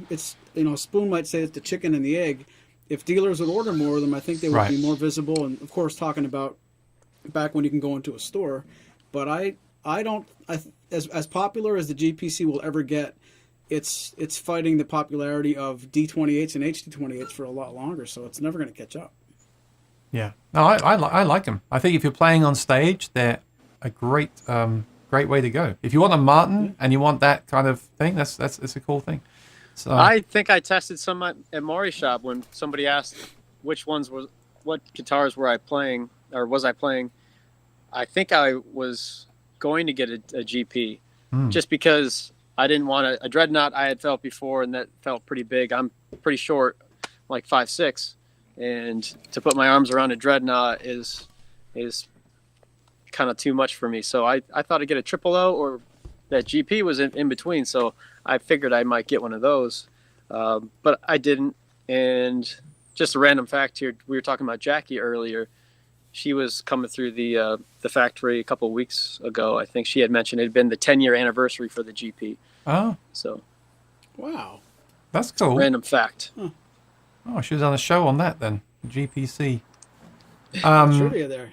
it's Spoon might say it's the chicken and the egg. If dealers would order more of them, I think they would be more visible. And of course, talking about back when you can go into a store, but as popular as the GPC will ever get, it's fighting the popularity of D28s and HD28s for a lot longer, so it's never going to catch up. Yeah, no, I like them. I think if you're playing on stage, they're a great way to go. If you want a Martin and you want that kind of thing, that's a cool thing. So I think I tested some at Maury's shop when somebody asked which ones what guitars were I playing, or was I playing, I think I was going to get a GP, just because I didn't want a dreadnought. I had felt before, and that felt pretty big. I'm pretty short, like 5'6", and to put my arms around a dreadnought is kind of too much for me. So I thought I'd get a triple O, or that GP was in between. So I figured I might get one of those, but I didn't. And just a random fact here, we were talking about Jackie earlier. She was coming through the factory a couple of weeks ago. I think she had mentioned it had been the 10-year anniversary for the GP. Oh, So, Wow. that's cool. random fact. Oh, she was on a show on that then. GPC. Trivia there.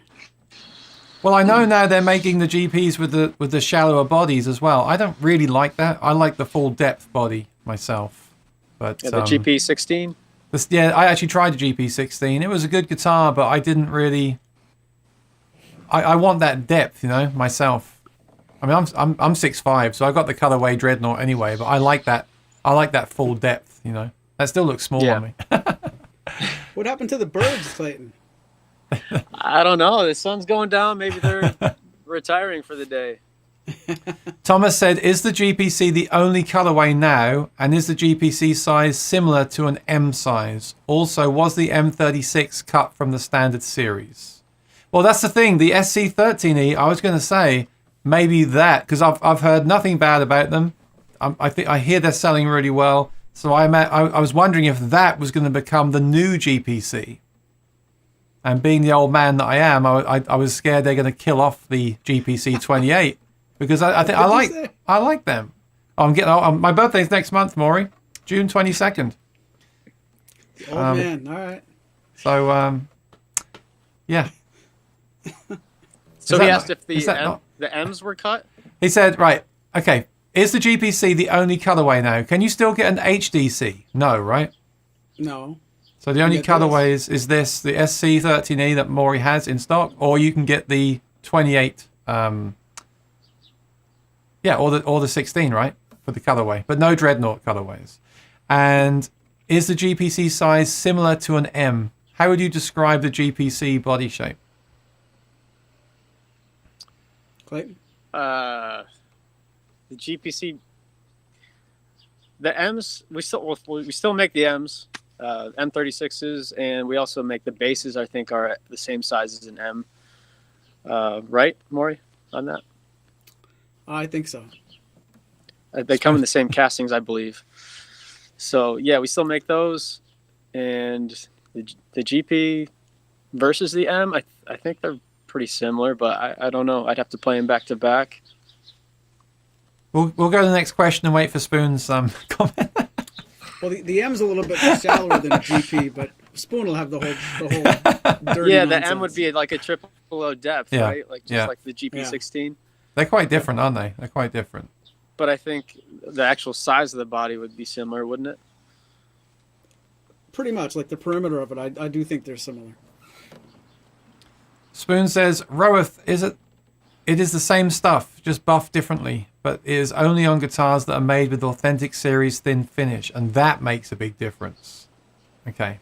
Well, I know now they're making the GPs with the shallower bodies as well. I don't really like that. I like the full depth body myself. But Yeah, the GP 16. I actually tried the GP16. It was a good guitar, but I didn't really. I want that depth, myself. I mean, I'm 6'5", so I got the colorway Dreadnought anyway. But I like that. I like that full depth. That still looks small on me. What happened to the birds, Clayton? I don't know. The sun's going down. Maybe they're retiring for the day. Thomas said, "Is the GPC the only colorway now, and is the GPC size similar to an M size? Also, was the M36 cut from the standard series?" Well, that's the thing. The SC13E, I was going to say maybe that, because I've heard nothing bad about them. I hear they're selling really well. So I was wondering if that was going to become the new GPC. And being the old man that I am, I was scared they're going to kill off the GPC 28 because I think I like them. I'm getting my birthday's next month, Maury, June 22nd. Oh man, all right. So yeah. So he asked if the M's were cut. He said, right, okay. Is the GPC the only colorway now? Can you still get an HDC? No, right? No. So the only colorways is this, the SC13E that Maury has in stock, or you can get the 28, or the 16, right, for the colorway, but no Dreadnought colorways. And is the GPC size similar to an M? How would you describe the GPC body shape? Clayton? The GPC, the M's, we still make the M's, M36s, and we also make the bases. I think are the same size as an M. Right, Maury, on that? I think so. They come in the same castings, I believe. So yeah, we still make those, and the GP versus the M, I think they're pretty similar, but I don't know. I'd have to play them back to back. We'll go to the next question and wait for Spoon's comment. Well, the M's a little bit shallower than a GP, but Spoon will have the whole dirty Yeah, nonsense. the M would be like a triple O depth, right? Like like the GP16. They're quite different, aren't they? They're quite different. But I think the actual size of the body would be similar, wouldn't it? Pretty much, like the perimeter of it, I do think they're similar. Spoon says, Roeth, it is the same stuff, just buffed differently, but it is only on guitars that are made with authentic series thin finish, and that makes a big difference. Okay.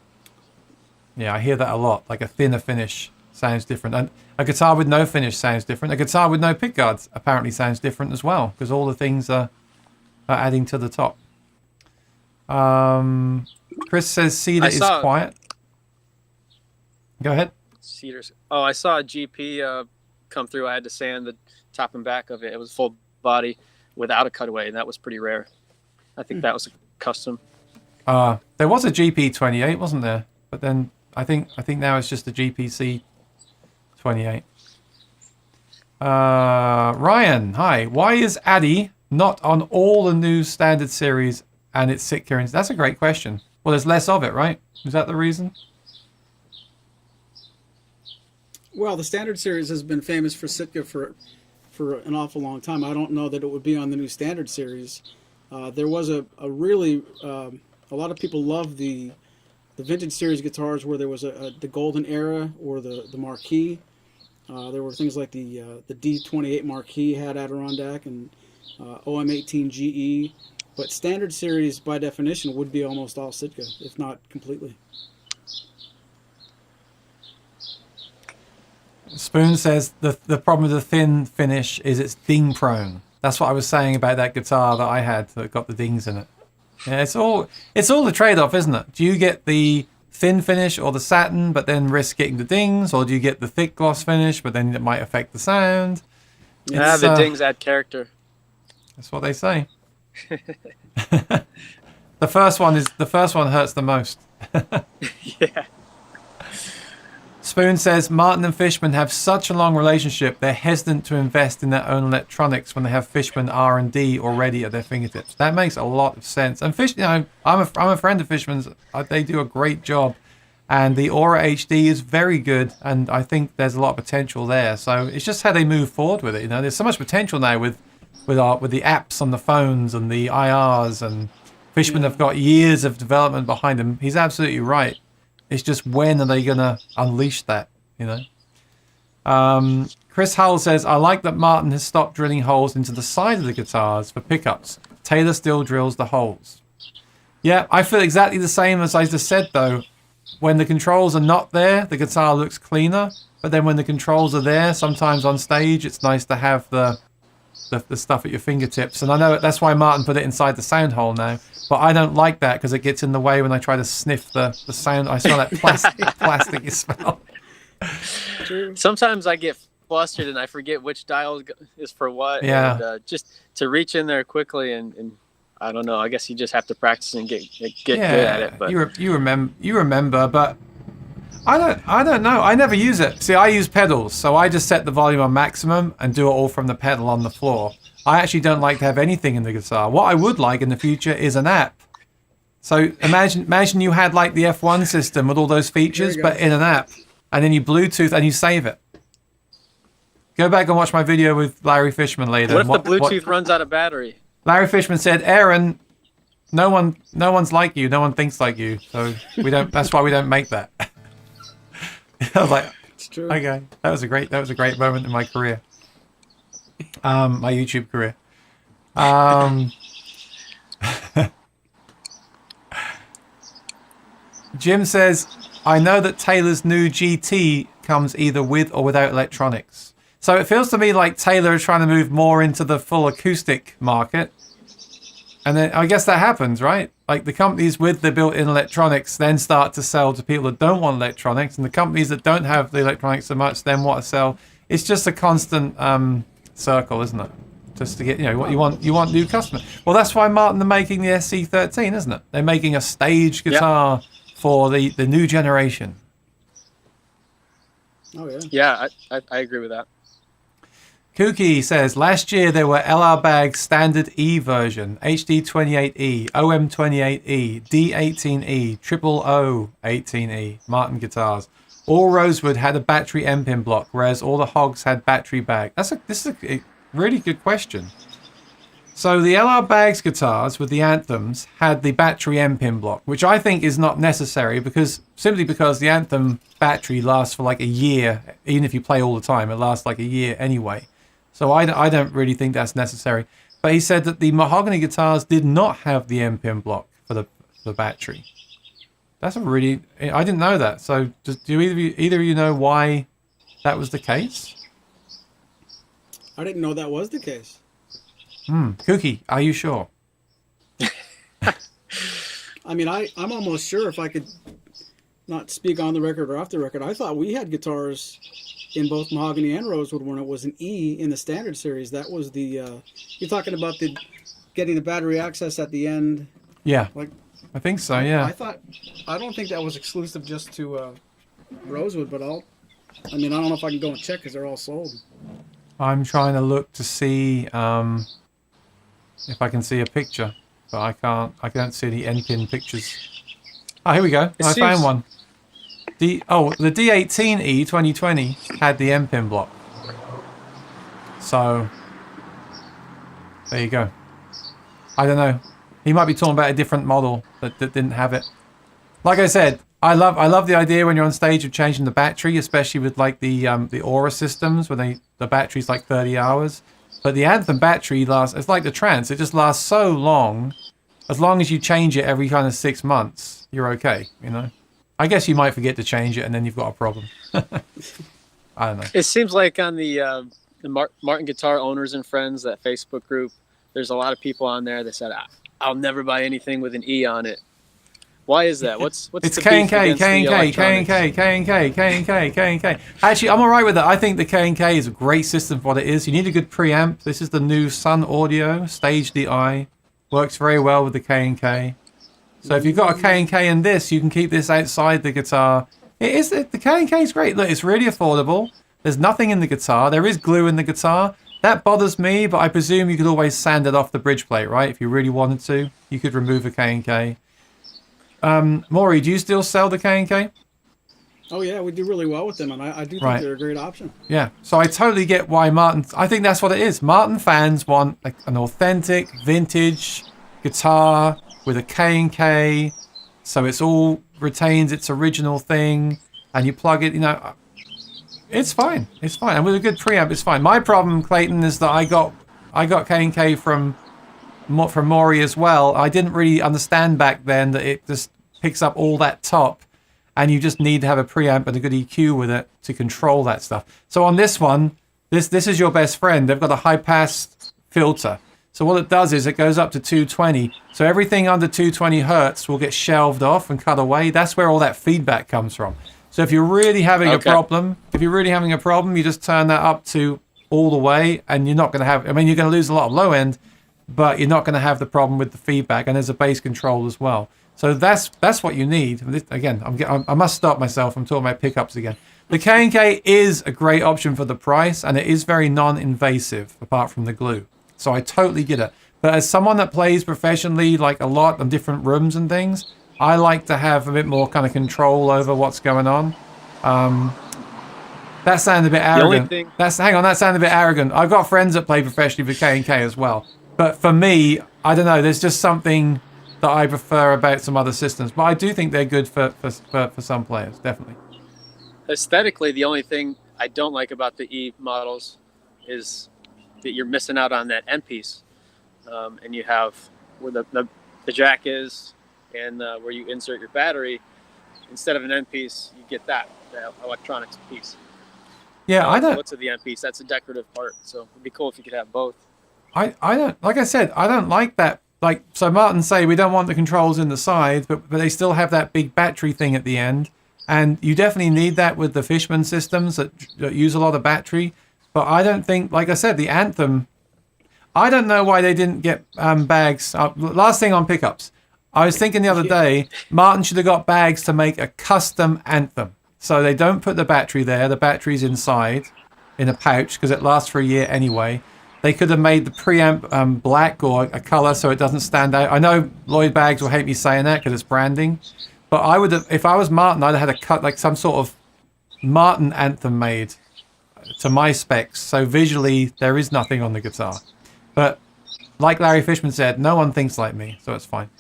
Yeah, I hear that a lot. Like a thinner finish sounds different. And a guitar with no finish sounds different. A guitar with no pickguards apparently sounds different as well, because all the things are adding to the top. Chris says Cedar is quiet. Go ahead. Cedars. Oh, I saw a GP come through. I had to sand the top and back of it. It was full body without a cutaway, and that was pretty rare. I think that was a custom. There was a GP28, wasn't there? But then I think now it's just a GPC 28. Ryan, hi. Why is Addy not on all the new standard series and its Sitka? That's a great question. Well, there's less of it, right? Is that the reason? Well, the standard series has been famous for Sitka for an awful long time. I don't know that it would be on the new standard series. There was a really a lot of people love the vintage series guitars where there was the golden era or the marquee. There were things like the D28 marquee had Adirondack and OM18 GE, but standard series by definition would be almost all Sitka, if not completely. Spoon says the problem with the thin finish is it's ding prone. That's what I was saying about that guitar that I had that got the dings in it. Yeah, it's all the trade-off, isn't it? Do you get the thin finish or the satin, but then risk getting the dings, or do you get the thick gloss finish, but then it might affect the sound? Yeah, the dings add character. That's what they say. The first one hurts the most. Yeah. Spoon says Martin and Fishman have such a long relationship. They're hesitant to invest in their own electronics when they have Fishman R&D already at their fingertips. That makes a lot of sense. And I'm a friend of Fishman's. They do a great job, and the Aura HD is very good. And I think there's a lot of potential there. So it's just how they move forward with it. There's so much potential now with the apps on the phones and the IRs, and Fishman have got years of development behind them. He's absolutely right. It's just when are they going to unleash that, Chris Hull says, I like that Martin has stopped drilling holes into the side of the guitars for pickups. Taylor still drills the holes. Yeah, I feel exactly the same as I just said, though. When the controls are not there, the guitar looks cleaner. But then when the controls are there, sometimes on stage, it's nice to have the stuff at your fingertips. And I know that's why Martin put it inside the sound hole now. But I don't like that because it gets in the way when I try to sniff the sound. I smell that plastic smell. Sometimes I get flustered and I forget which dial is for what. Yeah. And, just to reach in there quickly and I don't know. I guess you just have to practice and get good at it. But you remember, but I don't know. I never use it. See, I use pedals, so I just set the volume on maximum and do it all from the pedal on the floor. I actually don't like to have anything in the guitar. What I would like in the future is an app. So imagine you had like the F1 system with all those features, but in an app, and then you Bluetooth and you save it. Go back and watch my video with Larry Fishman later. What if the Bluetooth runs out of battery? Larry Fishman said, Aaron, no one's like you. No one thinks like you. So we don't. That's why we don't make that. I was like, It's true. okay, that was a great moment in my career. My YouTube career. Jim says, I know that Taylor's new GT comes either with or without electronics. So it feels to me like Taylor is trying to move more into the full acoustic market. And then I guess that happens, right? Like the companies with the built-in electronics then start to sell to people that don't want electronics. And the companies that don't have the electronics so much then want to sell. It's just a constant circle, isn't it? Just to get, what you want new customers. Well, that's why Martin are making the SC13, isn't it? They're making a stage guitar for the new generation. Oh yeah. Yeah, I agree with that. Kooky says, last year there were LR Bag Standard E version, HD28E, OM28E, D18E, Triple O18E, Martin guitars. All Rosewood had a battery M-pin block, whereas all the Hogs had battery bag. This is a really good question. So the LR Bags guitars with the Anthems had the battery M-pin block, which I think is not necessary simply because the Anthem battery lasts for like a year. Even if you play all the time, it lasts like a year anyway. So I don't really think that's necessary. But he said that the mahogany guitars did not have the M-pin block for the battery. That's I didn't know that. So do either of you know why that was the case? I didn't know that was the case. Kooky, are you sure? I mean, I'm almost sure, if I could not speak on the record or off the record, I thought we had guitars in both mahogany and rosewood when it was an E in the standard series. That was the you're talking about getting the battery access at the end. Yeah, like I think so. Yeah, I don't think that was exclusive just to rosewood, but I don't know if I can go and check because they're all sold. I'm trying to look to see if I can see a picture, but I can't. I can't see the N-pin pictures. Oh, here we go. I found one. The D18E 2020 had the M-pin block. So there you go. I don't know. He might be talking about a different model that didn't have it. Like I said, I love the idea when you're on stage of changing the battery, especially with like the Aura systems where the battery's like 30 hours. But the Anthem battery lasts. It's like the Trance. It just lasts so long. As long as you change it every kind of 6 months, you're okay. I guess you might forget to change it, and then you've got a problem. I don't know. It seems like on the Martin Guitar Owners and Friends, that Facebook group, there's a lot of people on there that said, I'll never buy anything with an E on it. Why is that? What's It's the K beef and K, against K and the K, K and electronics? K, K and K, K and K, K and K. Actually, I'm all right with that. I think the K and K is a great system for what it is. You need a good preamp. This is the new Sun Audio Stage DI. Works very well with the K and K. So if you've got a K and K in this, you can keep this outside the guitar. The K and K is great. Look, it's really affordable. There's nothing in the guitar. There is glue in the guitar. That bothers me, but I presume you could always sand it off the bridge plate, right? If you really wanted to, you could remove a K and K. Maury, do you still sell the K and K? Oh yeah, we do really well with them, and I do think they're a great option. Yeah, so I totally get why Martin. I think that's what it is. Martin fans want an authentic, vintage guitar with a K and K, so it's all retains its original thing, and you plug it. You know, it's fine. It's fine, and with a good preamp, it's fine. My problem, Clayton, is that I got K and K from Maury as well. I didn't really understand back then that it just picks up all that top, and you just need to have a preamp and a good EQ with it to control that stuff. So on this one, this is your best friend. They've got a high pass filter. So what it does is it goes up to 220. So everything under 220 hertz will get shelved off and cut away. That's where all that feedback comes from. So if you're really having a problem, you just turn that up to all the way, and you're not going to have. I mean, you're going to lose a lot of low end, but you're not going to have the problem with the feedback, and there's a bass control as well. So that's what you need. Again, I must stop myself. I'm talking about pickups again. The K&K is a great option for the price, and it is very non-invasive, apart from the glue. So I totally get it. But as someone that plays professionally, like a lot in different rooms and things, I like to have a bit more kind of control over what's going on. That sounded a bit arrogant. That sounded a bit arrogant. I've got friends that play professionally with K&K as well. But for me, I don't know, there's just something that I prefer about some other systems. But I do think they're good for some players, definitely. Aesthetically, the only thing I don't like about the E models is that you're missing out on that end piece. And you have where the jack is and where you insert your battery. Instead of an end piece, you get the electronics piece. Yeah, I don't. What's the end piece? That's a decorative part. So it'd be cool if you could have both. I don't, like I said, I don't like that. Like, so Martin say we don't want the controls in the side, but they still have that big battery thing at the end. And you definitely need that with the Fishman systems that use a lot of battery. But I don't think, like I said, the Anthem, I don't know why they didn't get bags. Last thing on pickups, I was thinking the other day, Martin should have got bags to make a custom Anthem. So they don't put the battery there. The battery's inside in a pouch because it lasts for a year anyway. They could have made the preamp black or a color so it doesn't stand out. I know Lloyd Bags will hate me saying that because it's branding. But I would have, if I was Martin, I'd have had a cut like some sort of Martin Anthem made to my specs. So visually, there is nothing on the guitar. But like Larry Fishman said, no one thinks like me, so it's fine.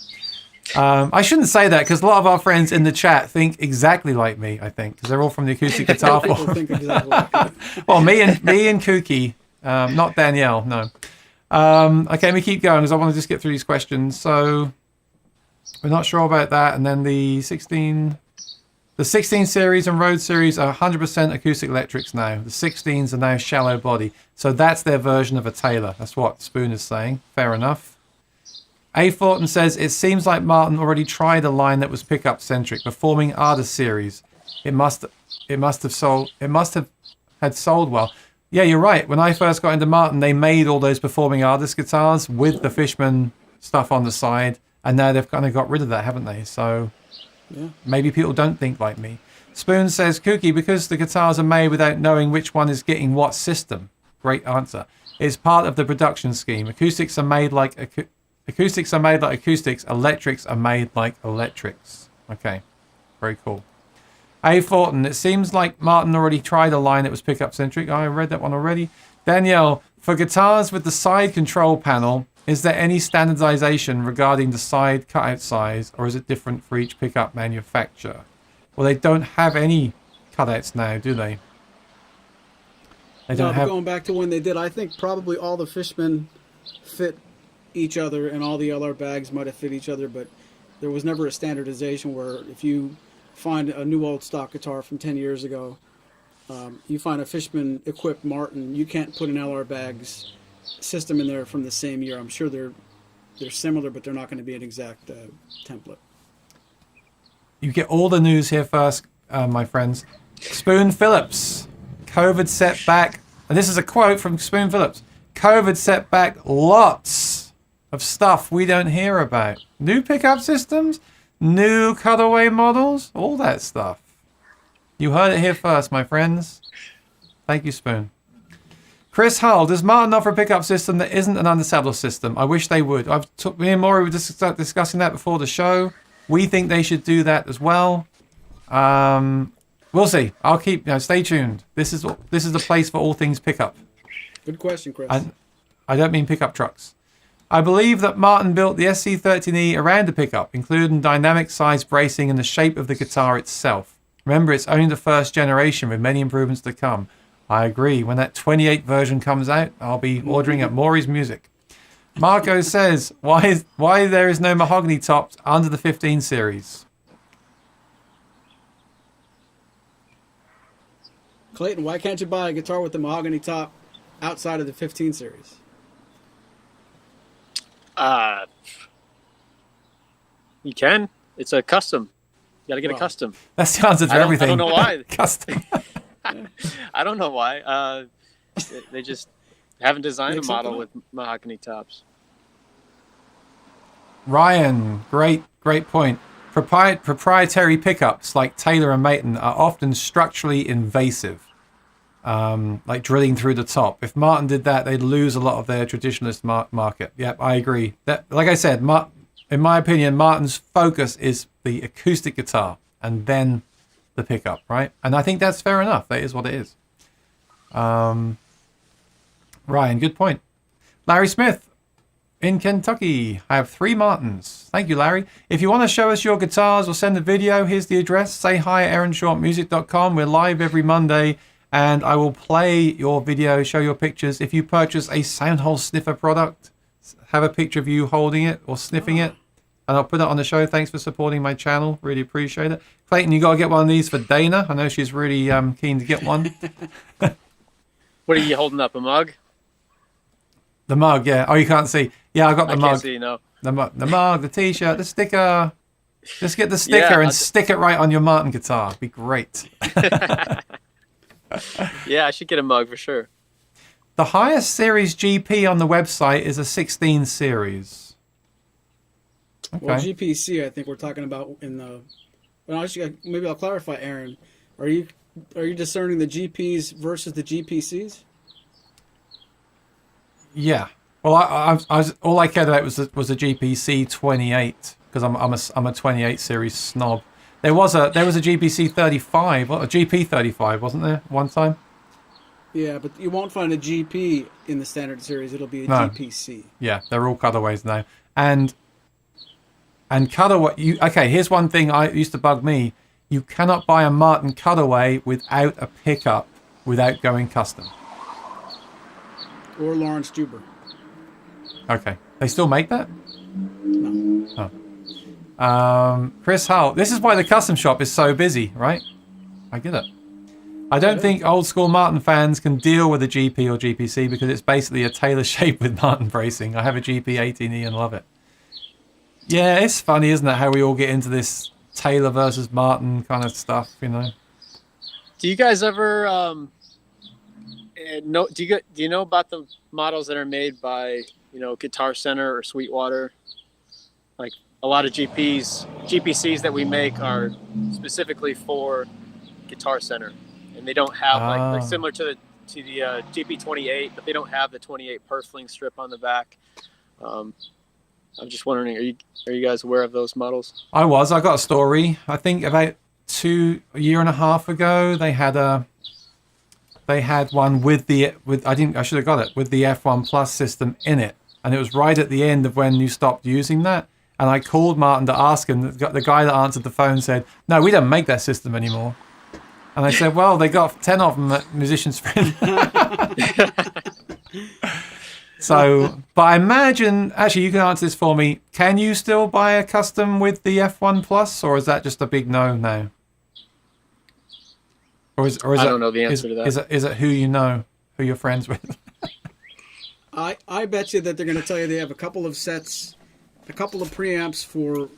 I shouldn't say that because a lot of our friends in the chat think exactly like me, I think, because they're all from the Acoustic Guitar Forum. Well, me and Kooky, not Danielle, no. Okay, let me keep going because I want to just get through these questions. So we're not sure about that. And then the 16 series and Road series are 100% acoustic electrics now. The 16s are now shallow body. So that's their version of a Taylor. That's what Spoon is saying. Fair enough. A. Thornton says, it seems like Martin already tried a line that was pickup centric, performing Artist series. It must have had sold well. Yeah, you're right. When I first got into Martin, they made all those performing artist guitars with the Fishman stuff on the side, and now they've kind of got rid of that, haven't they? So yeah, maybe people don't think like me. Spoon says, Kooky, because the guitars are made without knowing which one is getting what system. Great answer. It's part of the production scheme. Acoustics are made like acoustics, electrics are made like electrics. Okay, very cool. A. Thornton, it seems like Martin already tried a line that was pickup centric. I read that one already. Danielle, for guitars with the side control panel, is there any standardization regarding the side cutout size, or is it different for each pickup manufacturer? Well, they don't have any cutouts now, do they? Going back to when they did, I think probably all the Fishman fit each other, and all the LR bags might have fit each other, but there was never a standardization where if you find a new old stock guitar from 10 years ago, you find a Fishman equipped Martin, you can't put an LR Bags system in there from the same year. I'm sure they're similar, but they're not going to be an exact template. You get all the news here first, my friends. Spoon Phillips, COVID set back, and this is a quote from Spoon Phillips. COVID set back lots of stuff we don't hear about. New pickup systems, new cutaway models, all that stuff. You heard it here first, my friends. Thank you, Spoon. Chris Hull, does Martin offer a pickup system that isn't an undersaddle system? I wish they would. Me and Maury were discussing that before the show. We think they should do that as well. We'll see. I'll keep. Stay tuned. This is the place for all things pickup. Good question, Chris. I don't mean pickup trucks. I believe that Martin built the SC13E around the pickup, including dynamic size bracing and the shape of the guitar itself. Remember, it's only the first generation with many improvements to come. I agree. When that 28 version comes out, I'll be ordering at Maury's Music. Marco says, why there is no mahogany tops under the 15 series? Clayton, why can't you buy a guitar with the mahogany top outside of the 15 series? You can. It's a custom. You got to get a custom. That's the answer to everything. I don't know why. Custom. I don't know why. They just haven't designed a model with mahogany tops. Ryan, great point. Proprietary pickups like Taylor and Maton are often structurally invasive, like drilling through the top. If Martin did that, they'd lose a lot of their traditionalist market. Yep, I agree. That, like I said, in my opinion, Martin's focus is the acoustic guitar and then the pickup, right? And I think that's fair enough. That is what it is. Ryan, good point. Larry Smith in Kentucky. I have 3 Martins. Thank you, Larry. If you want to show us your guitars or send a video, here's the address. Say hi at aaronshortmusic.com. We're live every Monday, and I will play your video, show your pictures. If you purchase a Soundhole Sniffer product, have a picture of you holding it or sniffing it, and I'll put it on the show. Thanks for supporting my channel. Really appreciate it. Clayton, you got to get one of these for Dana. I know she's really keen to get one. What are you holding up, a mug? The mug, yeah. Oh, you can't see. Yeah, I got the mug. I can't see, no. The mug, the t-shirt, the sticker. Just get the sticker and stick it right on your Martin guitar. It'd be great. Yeah, I should get a mug for sure. The highest series GP on the website is a 16 series. Okay. Well, GPC, I think we're talking about in the. Well, maybe I'll clarify, Aaron. Are you discerning the GPs versus the GPCs? Yeah. Well, I was all I cared about was a GPC 28 because I'm a 28 series snob. There was a GPC 35, a GP 35, wasn't there one time? Yeah, but you won't find a GP in the standard series. It'll be a GPC. Yeah, they're all cutaways now. And cutaway. Okay, here's one thing I used to bug me. You cannot buy a Martin cutaway without a pickup, without going custom. Or Lawrence Juber. Okay, they still make that? No. Oh. Chris Hull. This is why the custom shop is so busy, right? I get it. I don't think old school Martin fans can deal with a GP or GPC because it's basically a Taylor shape with Martin bracing. I have a GP 18E and love it. Yeah, it's funny, isn't it, how we all get into this Taylor versus Martin kind of stuff, you know? Do you guys ever know? Do you know about the models that are made by Guitar Center or Sweetwater? Like a lot of GPCs that we make are specifically for Guitar Center, and they don't have like similar to the GP28, but they don't have the 28 purfling strip on the back. I'm just wondering, are you guys aware of those models? I got a story. I think about a year and a half ago, they had one with I should have got it with the F1 Plus system in it, and it was right at the end of when you stopped using that. And I called Martin to ask him. The guy that answered the phone said, "No, we don't make that system anymore." And I said, "Well, they got 10 of them at Musician's Friend." So, but I imagine, actually, you can answer this for me. Can you still buy a custom with the F1 Plus, or is that just a big no now? Or is I it, don't know the answer to that. Is it who you know, who you're friends with? I bet you that they're going to tell you they have a couple of sets, a couple of preamps for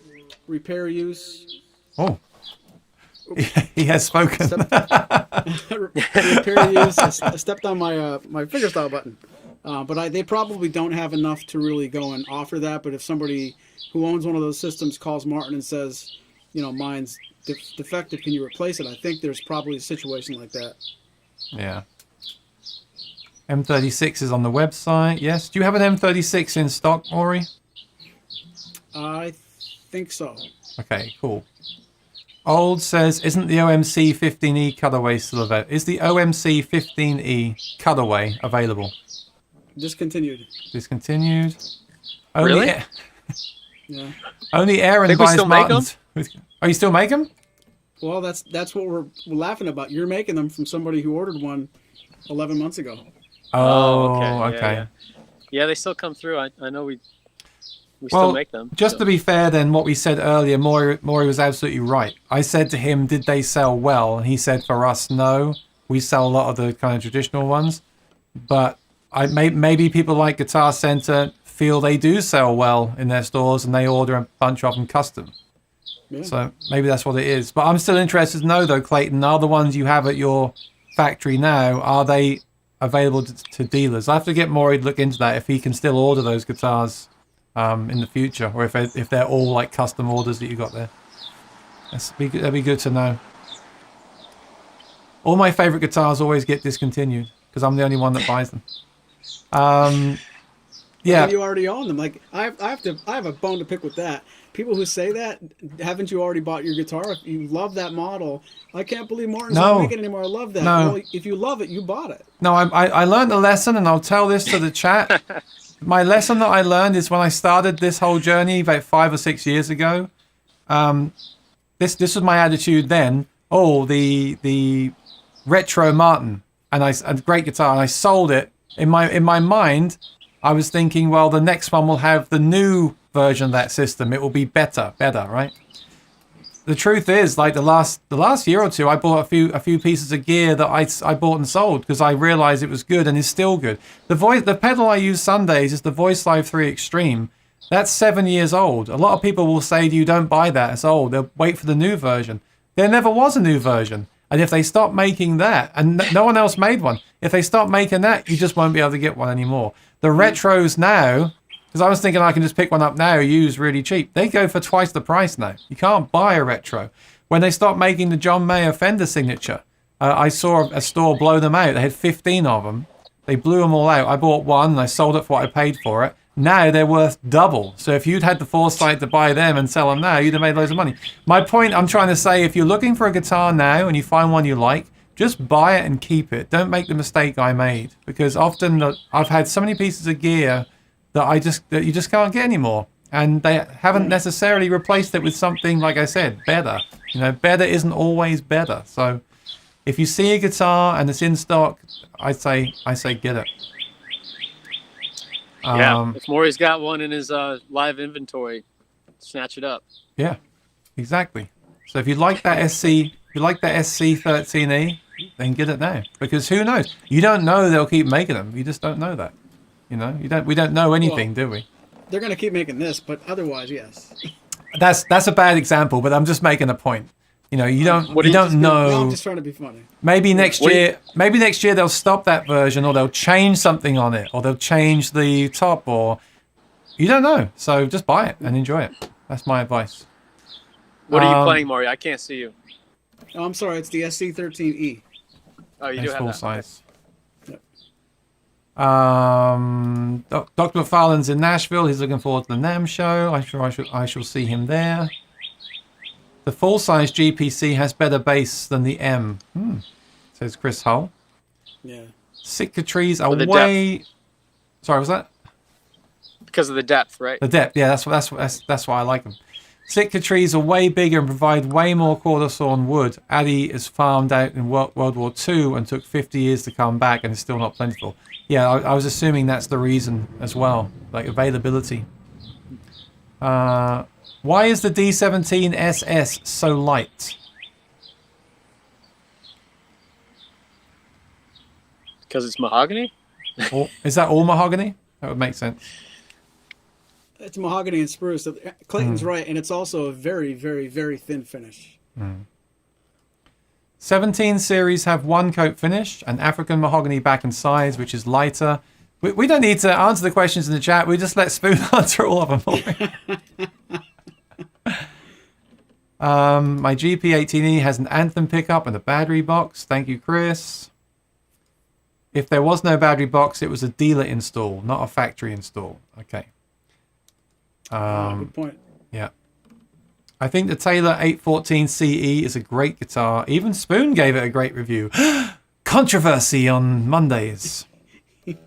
repair use. Oh, he has spoken. Repair use. I stepped on my my fingerstyle button, but they probably don't have enough to really go and offer that. But if somebody who owns one of those systems calls Martin and says, mine's defective, can you replace it? I think there's probably a situation like that. Yeah. M36 is on the website. Yes. Do you have an M36 in stock, Maury? I think so. Okay, cool. Old says, isn't the OMC 15E cutaway still available? Is the OMC 15E cutaway available? Discontinued. Discontinued. Really? Yeah. Only Aaron Think we buys still make Martins. Oh, you still make them? Well, that's what we're laughing about. You're making them from somebody who ordered one 11 months ago. Oh, okay. okay. Yeah. Yeah, they still come through. I know we Well, still make them. just to be fair then, what we said earlier, Maury was absolutely right. I said to him, did they sell well? And he said, for us, no. We sell a lot of the kind of traditional ones. But maybe people like Guitar Center feel they do sell well in their stores and they order a bunch of them custom. Yeah. So maybe that's what it is. But I'm still interested to know, though, Clayton, are the ones you have at your factory now, are they available to dealers? I have to get Maury to look into that, if he can still order those guitars in the future, or if they're all like custom orders that you got there. That'd be good to know. All my favorite guitars always get discontinued because I'm the only one that buys them. Yeah. And you already own them. Like I have a bone to pick with that. People who say that, haven't you already bought your guitar? If you love that model, I can't believe Martin's not making it anymore. I love that. No. Well, if you love it, you bought it. No, I learned a lesson, and I'll tell this to the chat. My lesson that I learned is when I started this whole journey about 5 or 6 years ago. This was my attitude then. Oh, the retro Martin, and a great guitar, and I sold it. In my mind, I was thinking, well, the next one will have the new version of that system. It will be better, right? The truth is, like the last year or two, I bought a few pieces of gear that I bought and sold because I realized it was good and is still good. The pedal I use Sundays is the Voice Live 3 Extreme. That's 7 years old. A lot of people will say to you, don't buy that, it's old. They'll wait for the new version. There never was a new version. And if they stop making that, and no one else made one, if they stop making that, you just won't be able to get one anymore. The retros now, because I was thinking I can just pick one up now, used really cheap. They go for twice the price now. You can't buy a retro. When they stopped making the John Mayer Fender signature, I saw a store blow them out. They had 15 of them. They blew them all out. I bought one and I sold it for what I paid for it. Now they're worth double. So if you'd had the foresight to buy them and sell them now, you'd have made loads of money. My point I'm trying to say, if you're looking for a guitar now and you find one you like, just buy it and keep it. Don't make the mistake I made, because often I've had so many pieces of gear that you just can't get anymore, and they haven't necessarily replaced it with something, like I said, better. Better isn't always better. So if you see a guitar and it's in stock, I say get it. Yeah, if Maury's got one in his live inventory, snatch it up. Yeah, exactly. So if you like that SC13E, then get it now, because who knows? You don't know they'll keep making them. You just don't know that. We don't know anything, do we? They're going to keep making this, but otherwise, yes. That's a bad example, but I'm just making a point. You don't know. No, I'm just trying to be funny. Maybe next year they'll stop that version, or they'll change something on it, or they'll change the top, or you don't know. So just buy it and enjoy it. That's my advice. What are you playing, Maury? I can't see you. Oh, I'm sorry, it's the SC13E. Oh, you do have full that. size. Yep. Dr. McFarlane's in Nashville. He's looking forward to the NAMM show. I shall see him there. The full-size GPC has better bass than the M, says Chris Hull. Yeah. Sitka trees are With the way... Sorry, was that? Because of the depth, right? The depth, yeah, that's why I like them. Sitka trees are way bigger and provide way more quarter sawn wood. Addy is farmed out in World War II and took 50 years to come back and is still not plentiful. Yeah, I was assuming that's the reason as well, like availability. Why is the D17 SS so light? Because it's mahogany? Or, is that all mahogany? That would make sense. It's mahogany and spruce. So Clayton's right, and it's also a very, very, very thin finish. 17 series have one coat finish, and African mahogany back and sides, which is lighter. We don't need to answer the questions in the chat. We just let Spoon answer all of them. My GP18E has an Anthem pickup and a battery box. Thank you, Chris. If there was no battery box, it was a dealer install, not a factory install. Okay. Good point. Yeah. I think the Taylor 814 CE is a great guitar. Even Spoon gave it a great review. Controversy on Mondays.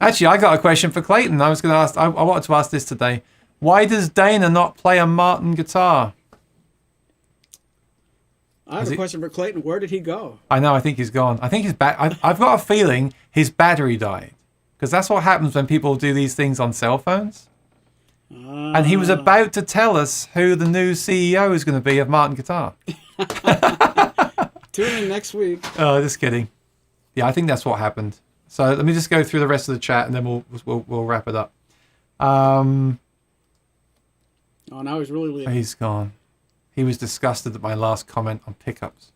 Actually, I got a question for Clayton. I was going to ask. I wanted to ask this today. Why does Dana not play a Martin guitar? I have a question for Clayton. Where did he go? I know. I think he's gone. I think his I've got a feeling his battery died, because that's what happens when people do these things on cell phones. And he was about to tell us who the new CEO is going to be of Martin Guitar. Tune in next week. Oh, just kidding. Yeah, I think that's what happened. So let me just go through the rest of the chat, and then we'll wrap it up. Oh, now he's really leaving. He's gone. He was disgusted at my last comment on pickups.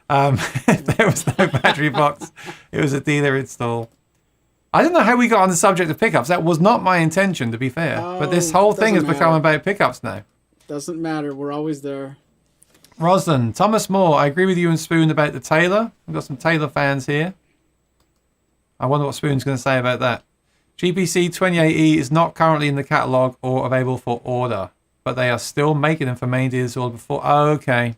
There was no battery box. It was a dealer install. I don't know how we got on the subject of pickups. That was not my intention, to be fair. But this whole thing has become about pickups now. Doesn't matter. We're always there. Roslyn, Thomas Moore, I agree with you and Spoon about the Taylor. We've got some Taylor fans here. I wonder what Spoon's going to say about that. GPC 28E is not currently in the catalogue or available for order, but they are still making them for main dealers order before. Oh, okay.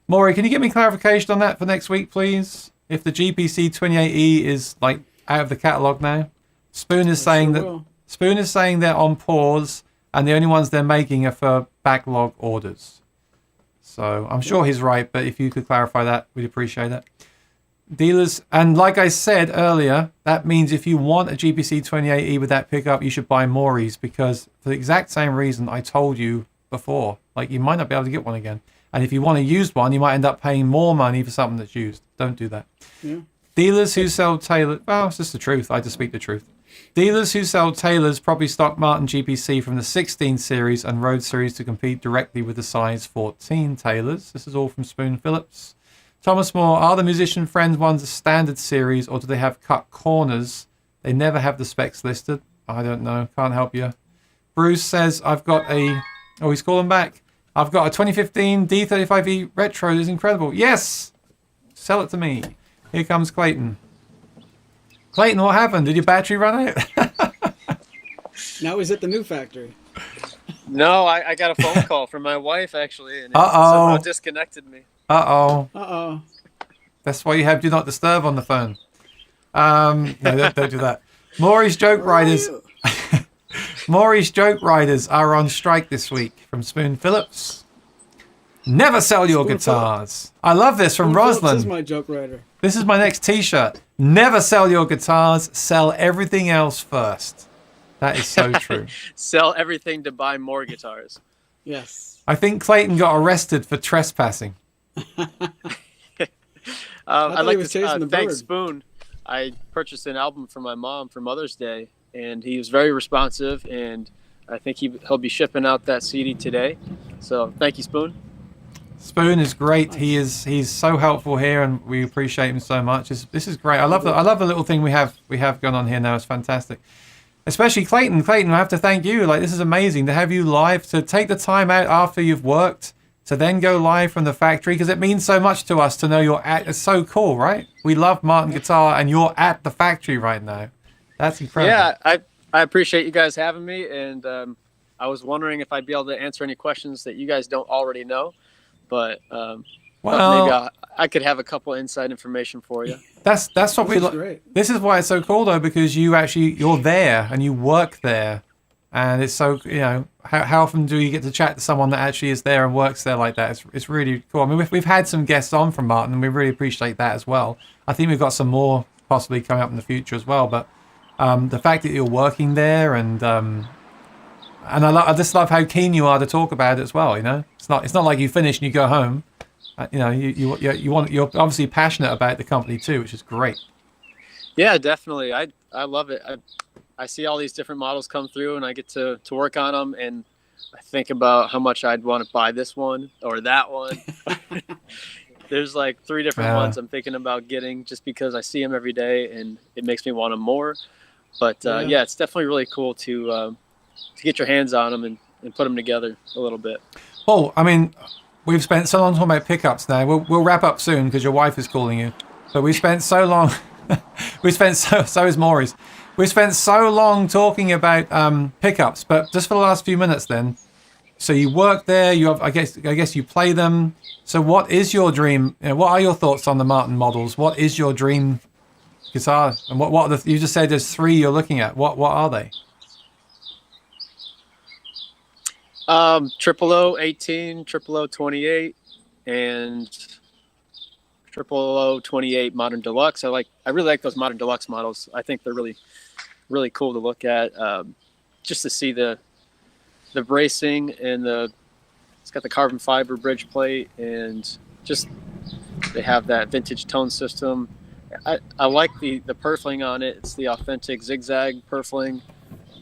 Maury, can you give me clarification on that for next week, please? If the GPC 28E is like out of the catalogue now, Spoon is saying they're on pause, and the only ones they're making are for backlog orders. So I'm sure he's right, but if you could clarify that, we'd appreciate it. Dealers, and like I said earlier, that means if you want a GPC 28E with that pickup, you should buy Maury's, because for the exact same reason I told you before, like you might not be able to get one again. And if you want a used one, you might end up paying more money for something that's used. Don't do that. Yeah. Dealers who sell Taylor, well, it's just the truth. I just speak the truth. Dealers who sell Taylors probably stock Martin GPC from the 16 series and Road series to compete directly with the size 14 Taylors. This is all from Spoon Phillips. Thomas Moore, are the musician friends ones a standard series, or do they have cut corners? They never have the specs listed. I don't know. Can't help you. Bruce says, I've got a... Oh, he's calling back. I've got a 2015 D35E Retro. It's incredible. Yes! Sell it to me. Here comes Clayton. Clayton, what happened? Did your battery run out? Now he's at the new factory. No, I got a phone call from my wife, actually, and it Uh-oh. somehow disconnected me. Uh-oh. That's why you have Do Not Disturb on the phone. No, don't do that. Maury's Joke Riders. Maury's Joke Riders are on strike this week from Spoon Phillips. Never sell your Spoon guitars. I love this from Spoon Phillips Roslyn. is my joke writer. This is my next t-shirt. Never sell your guitars. Sell everything else first. That is so true. Sell everything to buy more guitars. Yes. I think Clayton got arrested for trespassing. I'd like to the thank bird. Spoon. I purchased an album for my mom for Mother's Day, and he was very responsive, and I think he'll be shipping out that CD today. So thank you, Spoon. Spoon is great. He's so helpful here, and we appreciate him so much. This is great. I love the little thing we have going on here now. It's fantastic. Especially Clayton. Clayton, I have to thank you. Like, this is amazing to have you live, to take the time out after you've worked to then go live from the factory, because it means so much to us to know you're at. It's so cool, right? We love Martin Guitar, and you're at the factory right now. That's incredible. Yeah, I appreciate you guys having me, and I was wondering if I'd be able to answer any questions that you guys don't already know, but maybe I could have a couple inside information for you. That's what we like. This is why it's so cool, though, because you're there and you work there, and it's so, how often do you get to chat to someone that actually is there and works there like that? It's really cool. I mean, we've had some guests on from Martin, and we really appreciate that as well. I think we've got some more possibly coming up in the future as well, but the fact that you're working there, and I just love how keen you are to talk about it as well. It's not like you finish and you go home. You're obviously passionate about the company too, which is great. Yeah, definitely. I love it. I see all these different models come through, and I get to work on them, and I think about how much I'd want to buy this one or that one. There's like 3 different ones I'm thinking about getting just because I see them every day, and it makes me want them more. But yeah, it's definitely really cool to get your hands on them and put them together a little bit. Paul, I mean, we've spent so long talking about pickups now. We'll wrap up soon because your wife is calling you. But we spent so long. So is Maurice. We spent so long talking about pickups, but just for the last few minutes, then. So you work there. You have, I guess you play them. So what is your dream? What are your thoughts on the Martin models? What is your dream guitar? And what are you just said there's 3 you're looking at. What are they? 00018, 00028, and 00028 Modern Deluxe. I really like those Modern Deluxe models. I think they're really, really cool to look at. Just to see the bracing and it's got the carbon fiber bridge plate, and just they have that vintage tone system. I like the purfling on it. It's the authentic zigzag purfling.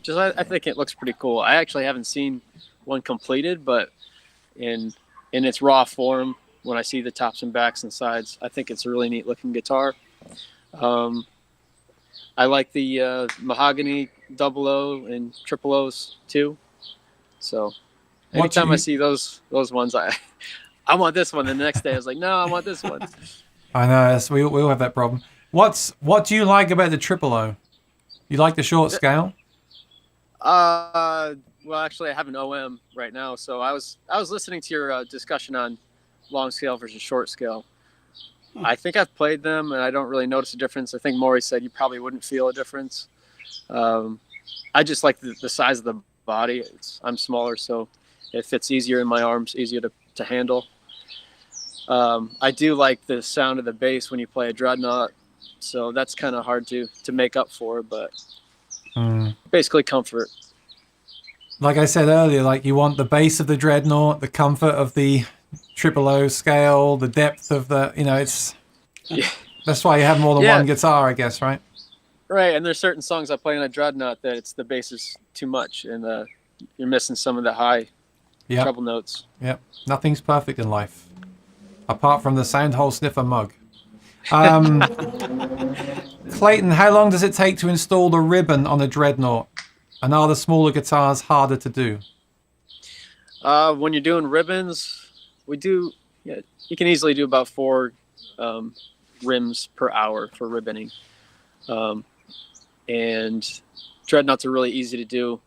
I think it looks pretty cool. I actually haven't seen one completed, but in its raw form, when I see the tops and backs and sides, I think it's a really neat looking guitar. I like the mahogany 00 and 000s too. So anytime I see those ones, I want this one. The next day I was like, no, I want this one. I know, we all have that problem. What do you like about the 000? You like the short scale? Well, actually, I have an OM right now, so I was listening to your discussion on long scale versus short scale. I think I've played them, and I don't really notice a difference. I think Maury said you probably wouldn't feel a difference. I just like the size of the body. I'm smaller, so it fits easier in my arms, easier to handle. I do like the sound of the bass when you play a dreadnought, so that's kind of hard to make up for, but basically comfort. Like I said earlier, like you want the bass of the dreadnought, the comfort of the 000 scale, the depth of the, it's that's why you have more than one guitar, I guess, right? Right, and there's certain songs I play on a dreadnought that the bass is too much, and you're missing some of the high treble notes. Yep, nothing's perfect in life, apart from the Soundhole Sniffer mug. Clayton, how long does it take to install the ribbon on a dreadnought? And are the smaller guitars harder to do? When you're doing ribbons, you can easily do about 4 rims per hour for ribboning. And dreadnoughts are really easy to do.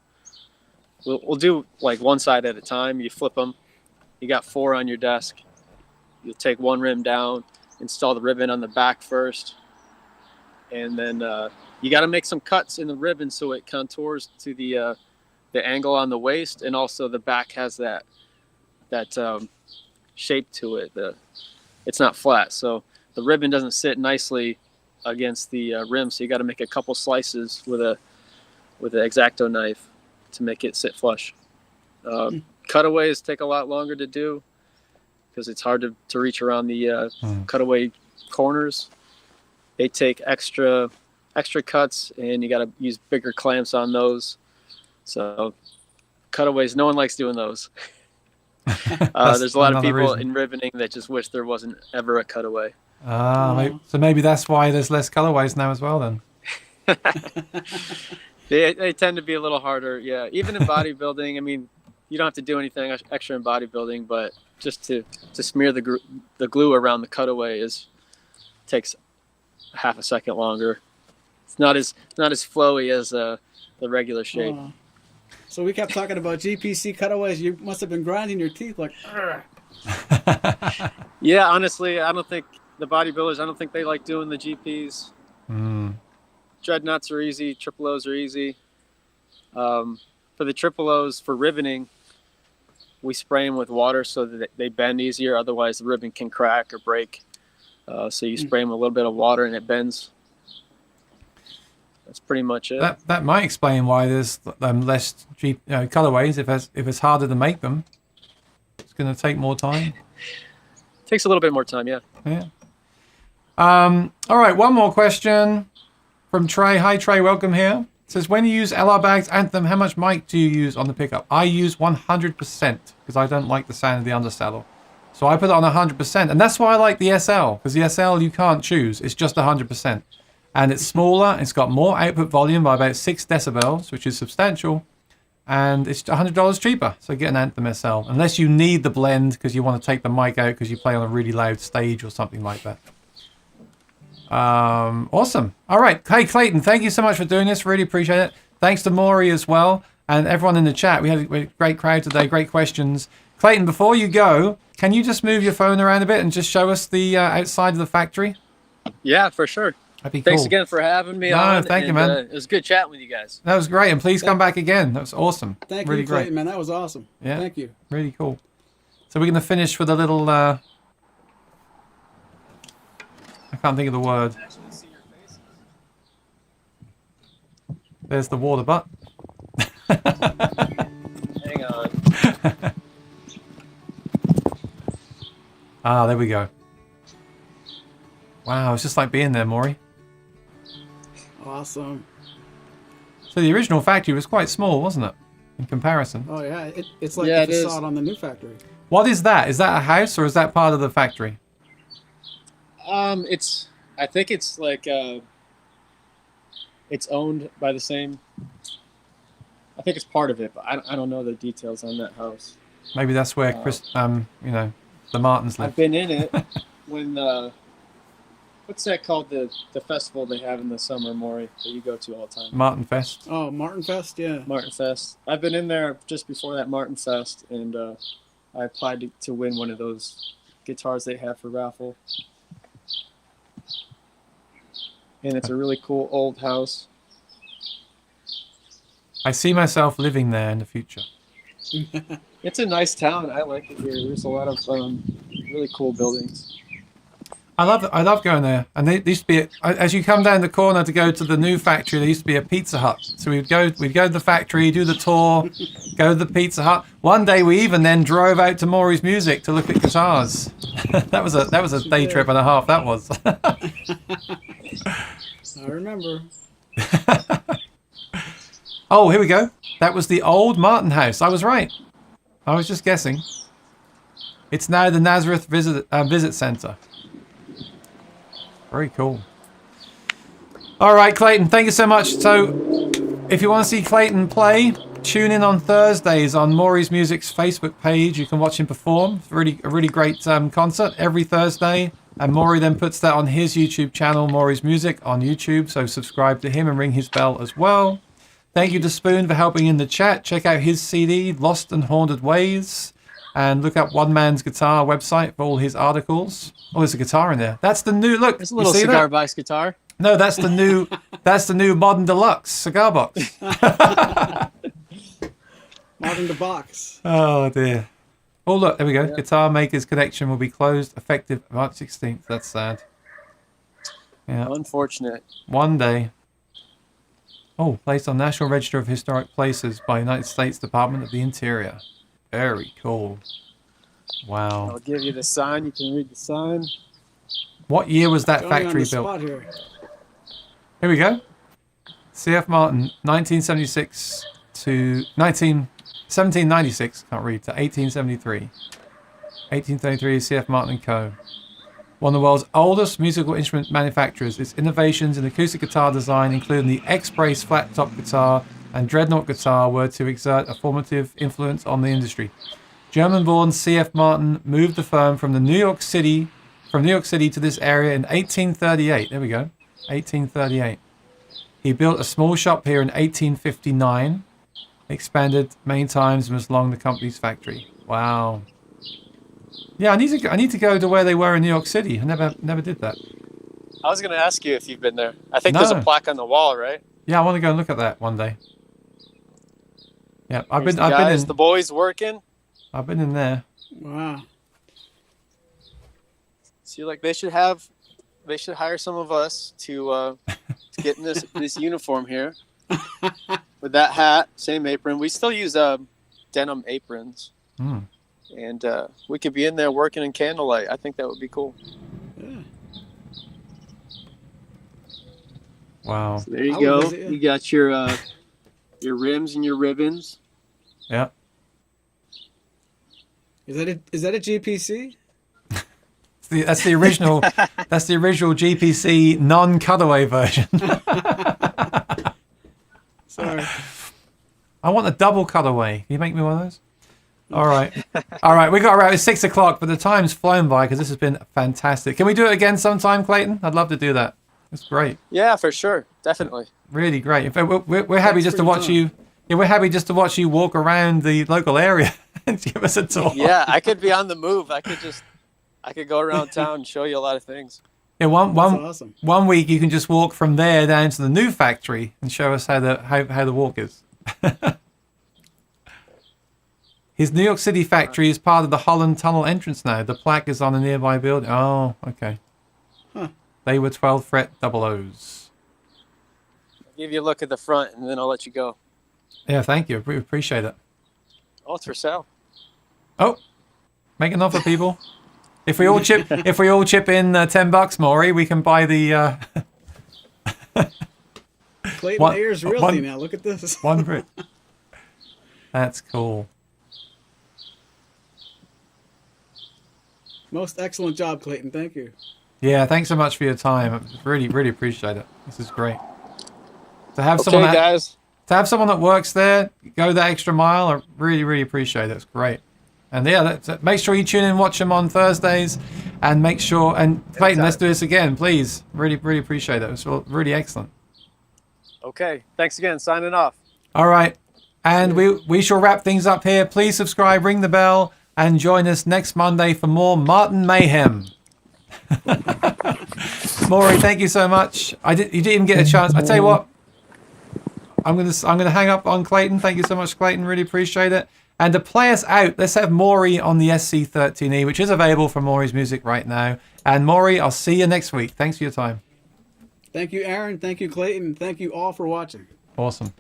We'll do like one side at a time. You flip them. You got 4 on your desk. You'll take 1 rim down, install the ribbon on the back first, and then you got to make some cuts in the ribbon so it contours to the angle on the waist, and also the back has that shape to it. It's not flat, so the ribbon doesn't sit nicely against the rim. So you got to make a couple slices with an X-Acto knife to make it sit flush. Cutaways take a lot longer to do because it's hard to reach around the cutaway corners. They take extra cuts, and you got to use bigger clamps on those. So cutaways, no one likes doing those. There's a lot of people in ribboning that just wish there wasn't ever a cutaway. So maybe that's why there's less colorways now as well then. They tend to be a little harder, yeah. Even in bodybuilding, I mean, you don't have to do anything extra in bodybuilding, but just to smear the glue around the cutaway takes half a second longer. It's not as flowy as the regular shape. So we kept talking about GPC cutaways. You must have been grinding your teeth like. Yeah, honestly, I don't think the bodybuilders. I don't think they like doing the GPs. Dreadnoughts are easy. 000s are easy. For the 000s, for ribboning, we spray them with water so that they bend easier. Otherwise, the ribbon can crack or break. So you spray them a little bit of water and it bends. That's pretty much it. That might explain why there's less colorways. If it's harder to make them, it's going to take more time. Takes a little bit more time, yeah. Yeah. All right, one more question. from Trey. Hi, Trey. Welcome here. It says, when you use LR Bag's Anthem, how much mic do you use on the pickup? I use 100% because I don't like the sound of the undersaddle. So I put it on 100%. And that's why I like the SL, because the SL you can't choose. It's just 100%. And it's smaller. It's got more output volume by about 6 decibels, which is substantial. And it's $100 cheaper. So get an Anthem SL. Unless you need the blend because you want to take the mic out because you play on a really loud stage or something like that. Awesome. All right. Hey, Clayton, thank you so much for doing this. Really appreciate it. Thanks to Maury as well. And everyone in the chat. We had a great crowd today. Great questions. Clayton, before you go, can you just move your phone around a bit and just show us the outside of the factory? Yeah, for sure. That'd be cool. Thanks again for having me on. Thank you, man. It was good chatting with you guys. That was great. And please come back again. That was awesome. Thank really you, Clayton, great. man. That was awesome. Yeah. Thank you. Really cool. So we're going to finish with a little... I can't think of the word. There's the water butt. Hang on. Ah, there we go. Wow, it's just like being there, Maury. Awesome. So the original factory was quite small, wasn't it? In comparison. Oh, yeah. It's like Yeah, the it facade is. on the new factory. What is that? Is that a house or is that part of the factory? I think it's like it's owned by the same. I think it's part of it, but I don't know the details on that house. Maybe that's where Chris, you know, the Martins live. I've been in it when what's that called, the festival they have in the summer, Maury, that you go to all the time? Martin Fest. Oh, Martin Fest, yeah. Martin Fest. I've been in there just before that Martin Fest, and I applied to win one of those guitars they have for raffle. And it's a really cool old house. I see myself living there in the future. It's a nice town. I like it here. There's a lot of really cool buildings. I love going there. And there used to be, as you come down the corner to go to the new factory, there used to be a Pizza Hut. So we'd go to the factory, do the tour, go to the Pizza Hut. One day we even then drove out to Maury's Music to look at guitars. that was a day trip and a half. That was. I remember. Oh, here we go. That was the old Martin house. I was right. I was just guessing. It's now the Nazareth Visit Center. Very cool. All right, Clayton, thank you so much. So if you want to see Clayton play, tune in on Thursdays on Maury's Music's Facebook page. You can watch him perform. A really great concert every Thursday. And Maury then puts that on his YouTube channel, Maury's Music, on YouTube. So subscribe to him and ring his bell as well. Thank you to Spoon for helping in the chat. Check out his CD, Lost and Haunted Ways. And look up One Man's Guitar website for all his articles. Oh, there's a guitar in there. That's the new look. There's a little cigar box guitar. No, that's the new Modern Deluxe cigar box. Modern the box. Oh dear. Oh look, there we go. Yeah. Guitar Maker's Connection will be closed effective March 16th. That's sad. Yeah. Unfortunate. One day. Oh, placed on National Register of Historic Places by United States Department of the Interior. Very cool. Wow. I'll give you the sign. You can read the sign. What year was that factory built? Here we go. C.F. Martin, 1976 to 1796. Can't read. To 1873. 1833. C.F. Martin & Co. One of the world's oldest musical instrument manufacturers. Its innovations in acoustic guitar design, including the X-Brace flat-top guitar and Dreadnought guitar, were to exert a formative influence on the industry. German-born C.F. Martin moved the firm from New York City to this area in 1838. There we go, 1838. He built a small shop here in 1859, expanded many times, and was long the company's factory. Wow. Yeah, I need to go to where they were in New York City. I never did that. I was going to ask you if you've been there. I think there's a plaque on the wall, right? Yeah, I want to go and look at that one day. Yeah, I've been in. The boys working. I've been in there. Wow. See, like they should hire some of us to get in this uniform here with that hat, same apron. We still use denim aprons, and we could be in there working in candlelight. I think that would be cool. Yeah. Wow. So there you I would go. visit you. You got your rims and your ribbons. Yeah. Is that a GPC? That's the original. That's the original GPC non-cutaway version. Sorry. I want a double cutaway. Can you make me one of those? All right. All right. We got around. It's 6 o'clock, but the time's flown by because this has been fantastic. Can we do it again sometime, Clayton? I'd love to do that. It's great. Yeah, for sure. Definitely. Really great. In fact, we're happy Thanks just for to your watch time. you. Yeah, we're happy just to watch you walk around the local area and give us a tour. Yeah, I could be on the move. I could go around town and show you a lot of things. Yeah, That's awesome. one week you can just walk from there down to the new factory and show us how the walk is. His New York City factory is part of the Holland Tunnel entrance now. The plaque is on a nearby building. Oh, okay. Huh. They were 12 fret double O's. I'll give you a look at the front, and then I'll let you go. Yeah, thank you. We appreciate it. Oh, it's for sale. Oh, make an offer, people. If we all chip in $10, Maury, we can buy the Clayton Ayers Realty now. Look at this. one for it. That's cool. Most excellent job, Clayton. Thank you. Yeah, thanks so much for your time. I really, really appreciate it. This is great. To have Okay, someone guys. to have someone that works there, go that extra mile, I really, really appreciate it. It's great. And yeah, make sure you tune in, watch them on Thursdays, and make sure. And Clayton, let's do this again, please. Really, really appreciate it. It was really excellent. Okay. Thanks again. Signing off. All right, and we shall wrap things up here. Please subscribe, ring the bell, and join us next Monday for more Martin Mayhem. Maury, thank you so much. You didn't even get a chance. I tell you what, I'm gonna hang up on Clayton. Thank you so much, Clayton. Really appreciate it. And to play us out, let's have Maury on the SC13E, which is available from Maury's Music right now. And Maury, I'll see you next week. Thanks for your time. Thank you, Aaron. Thank you, Clayton. Thank you all for watching. Awesome.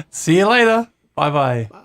See you later. Bye-bye. Bye.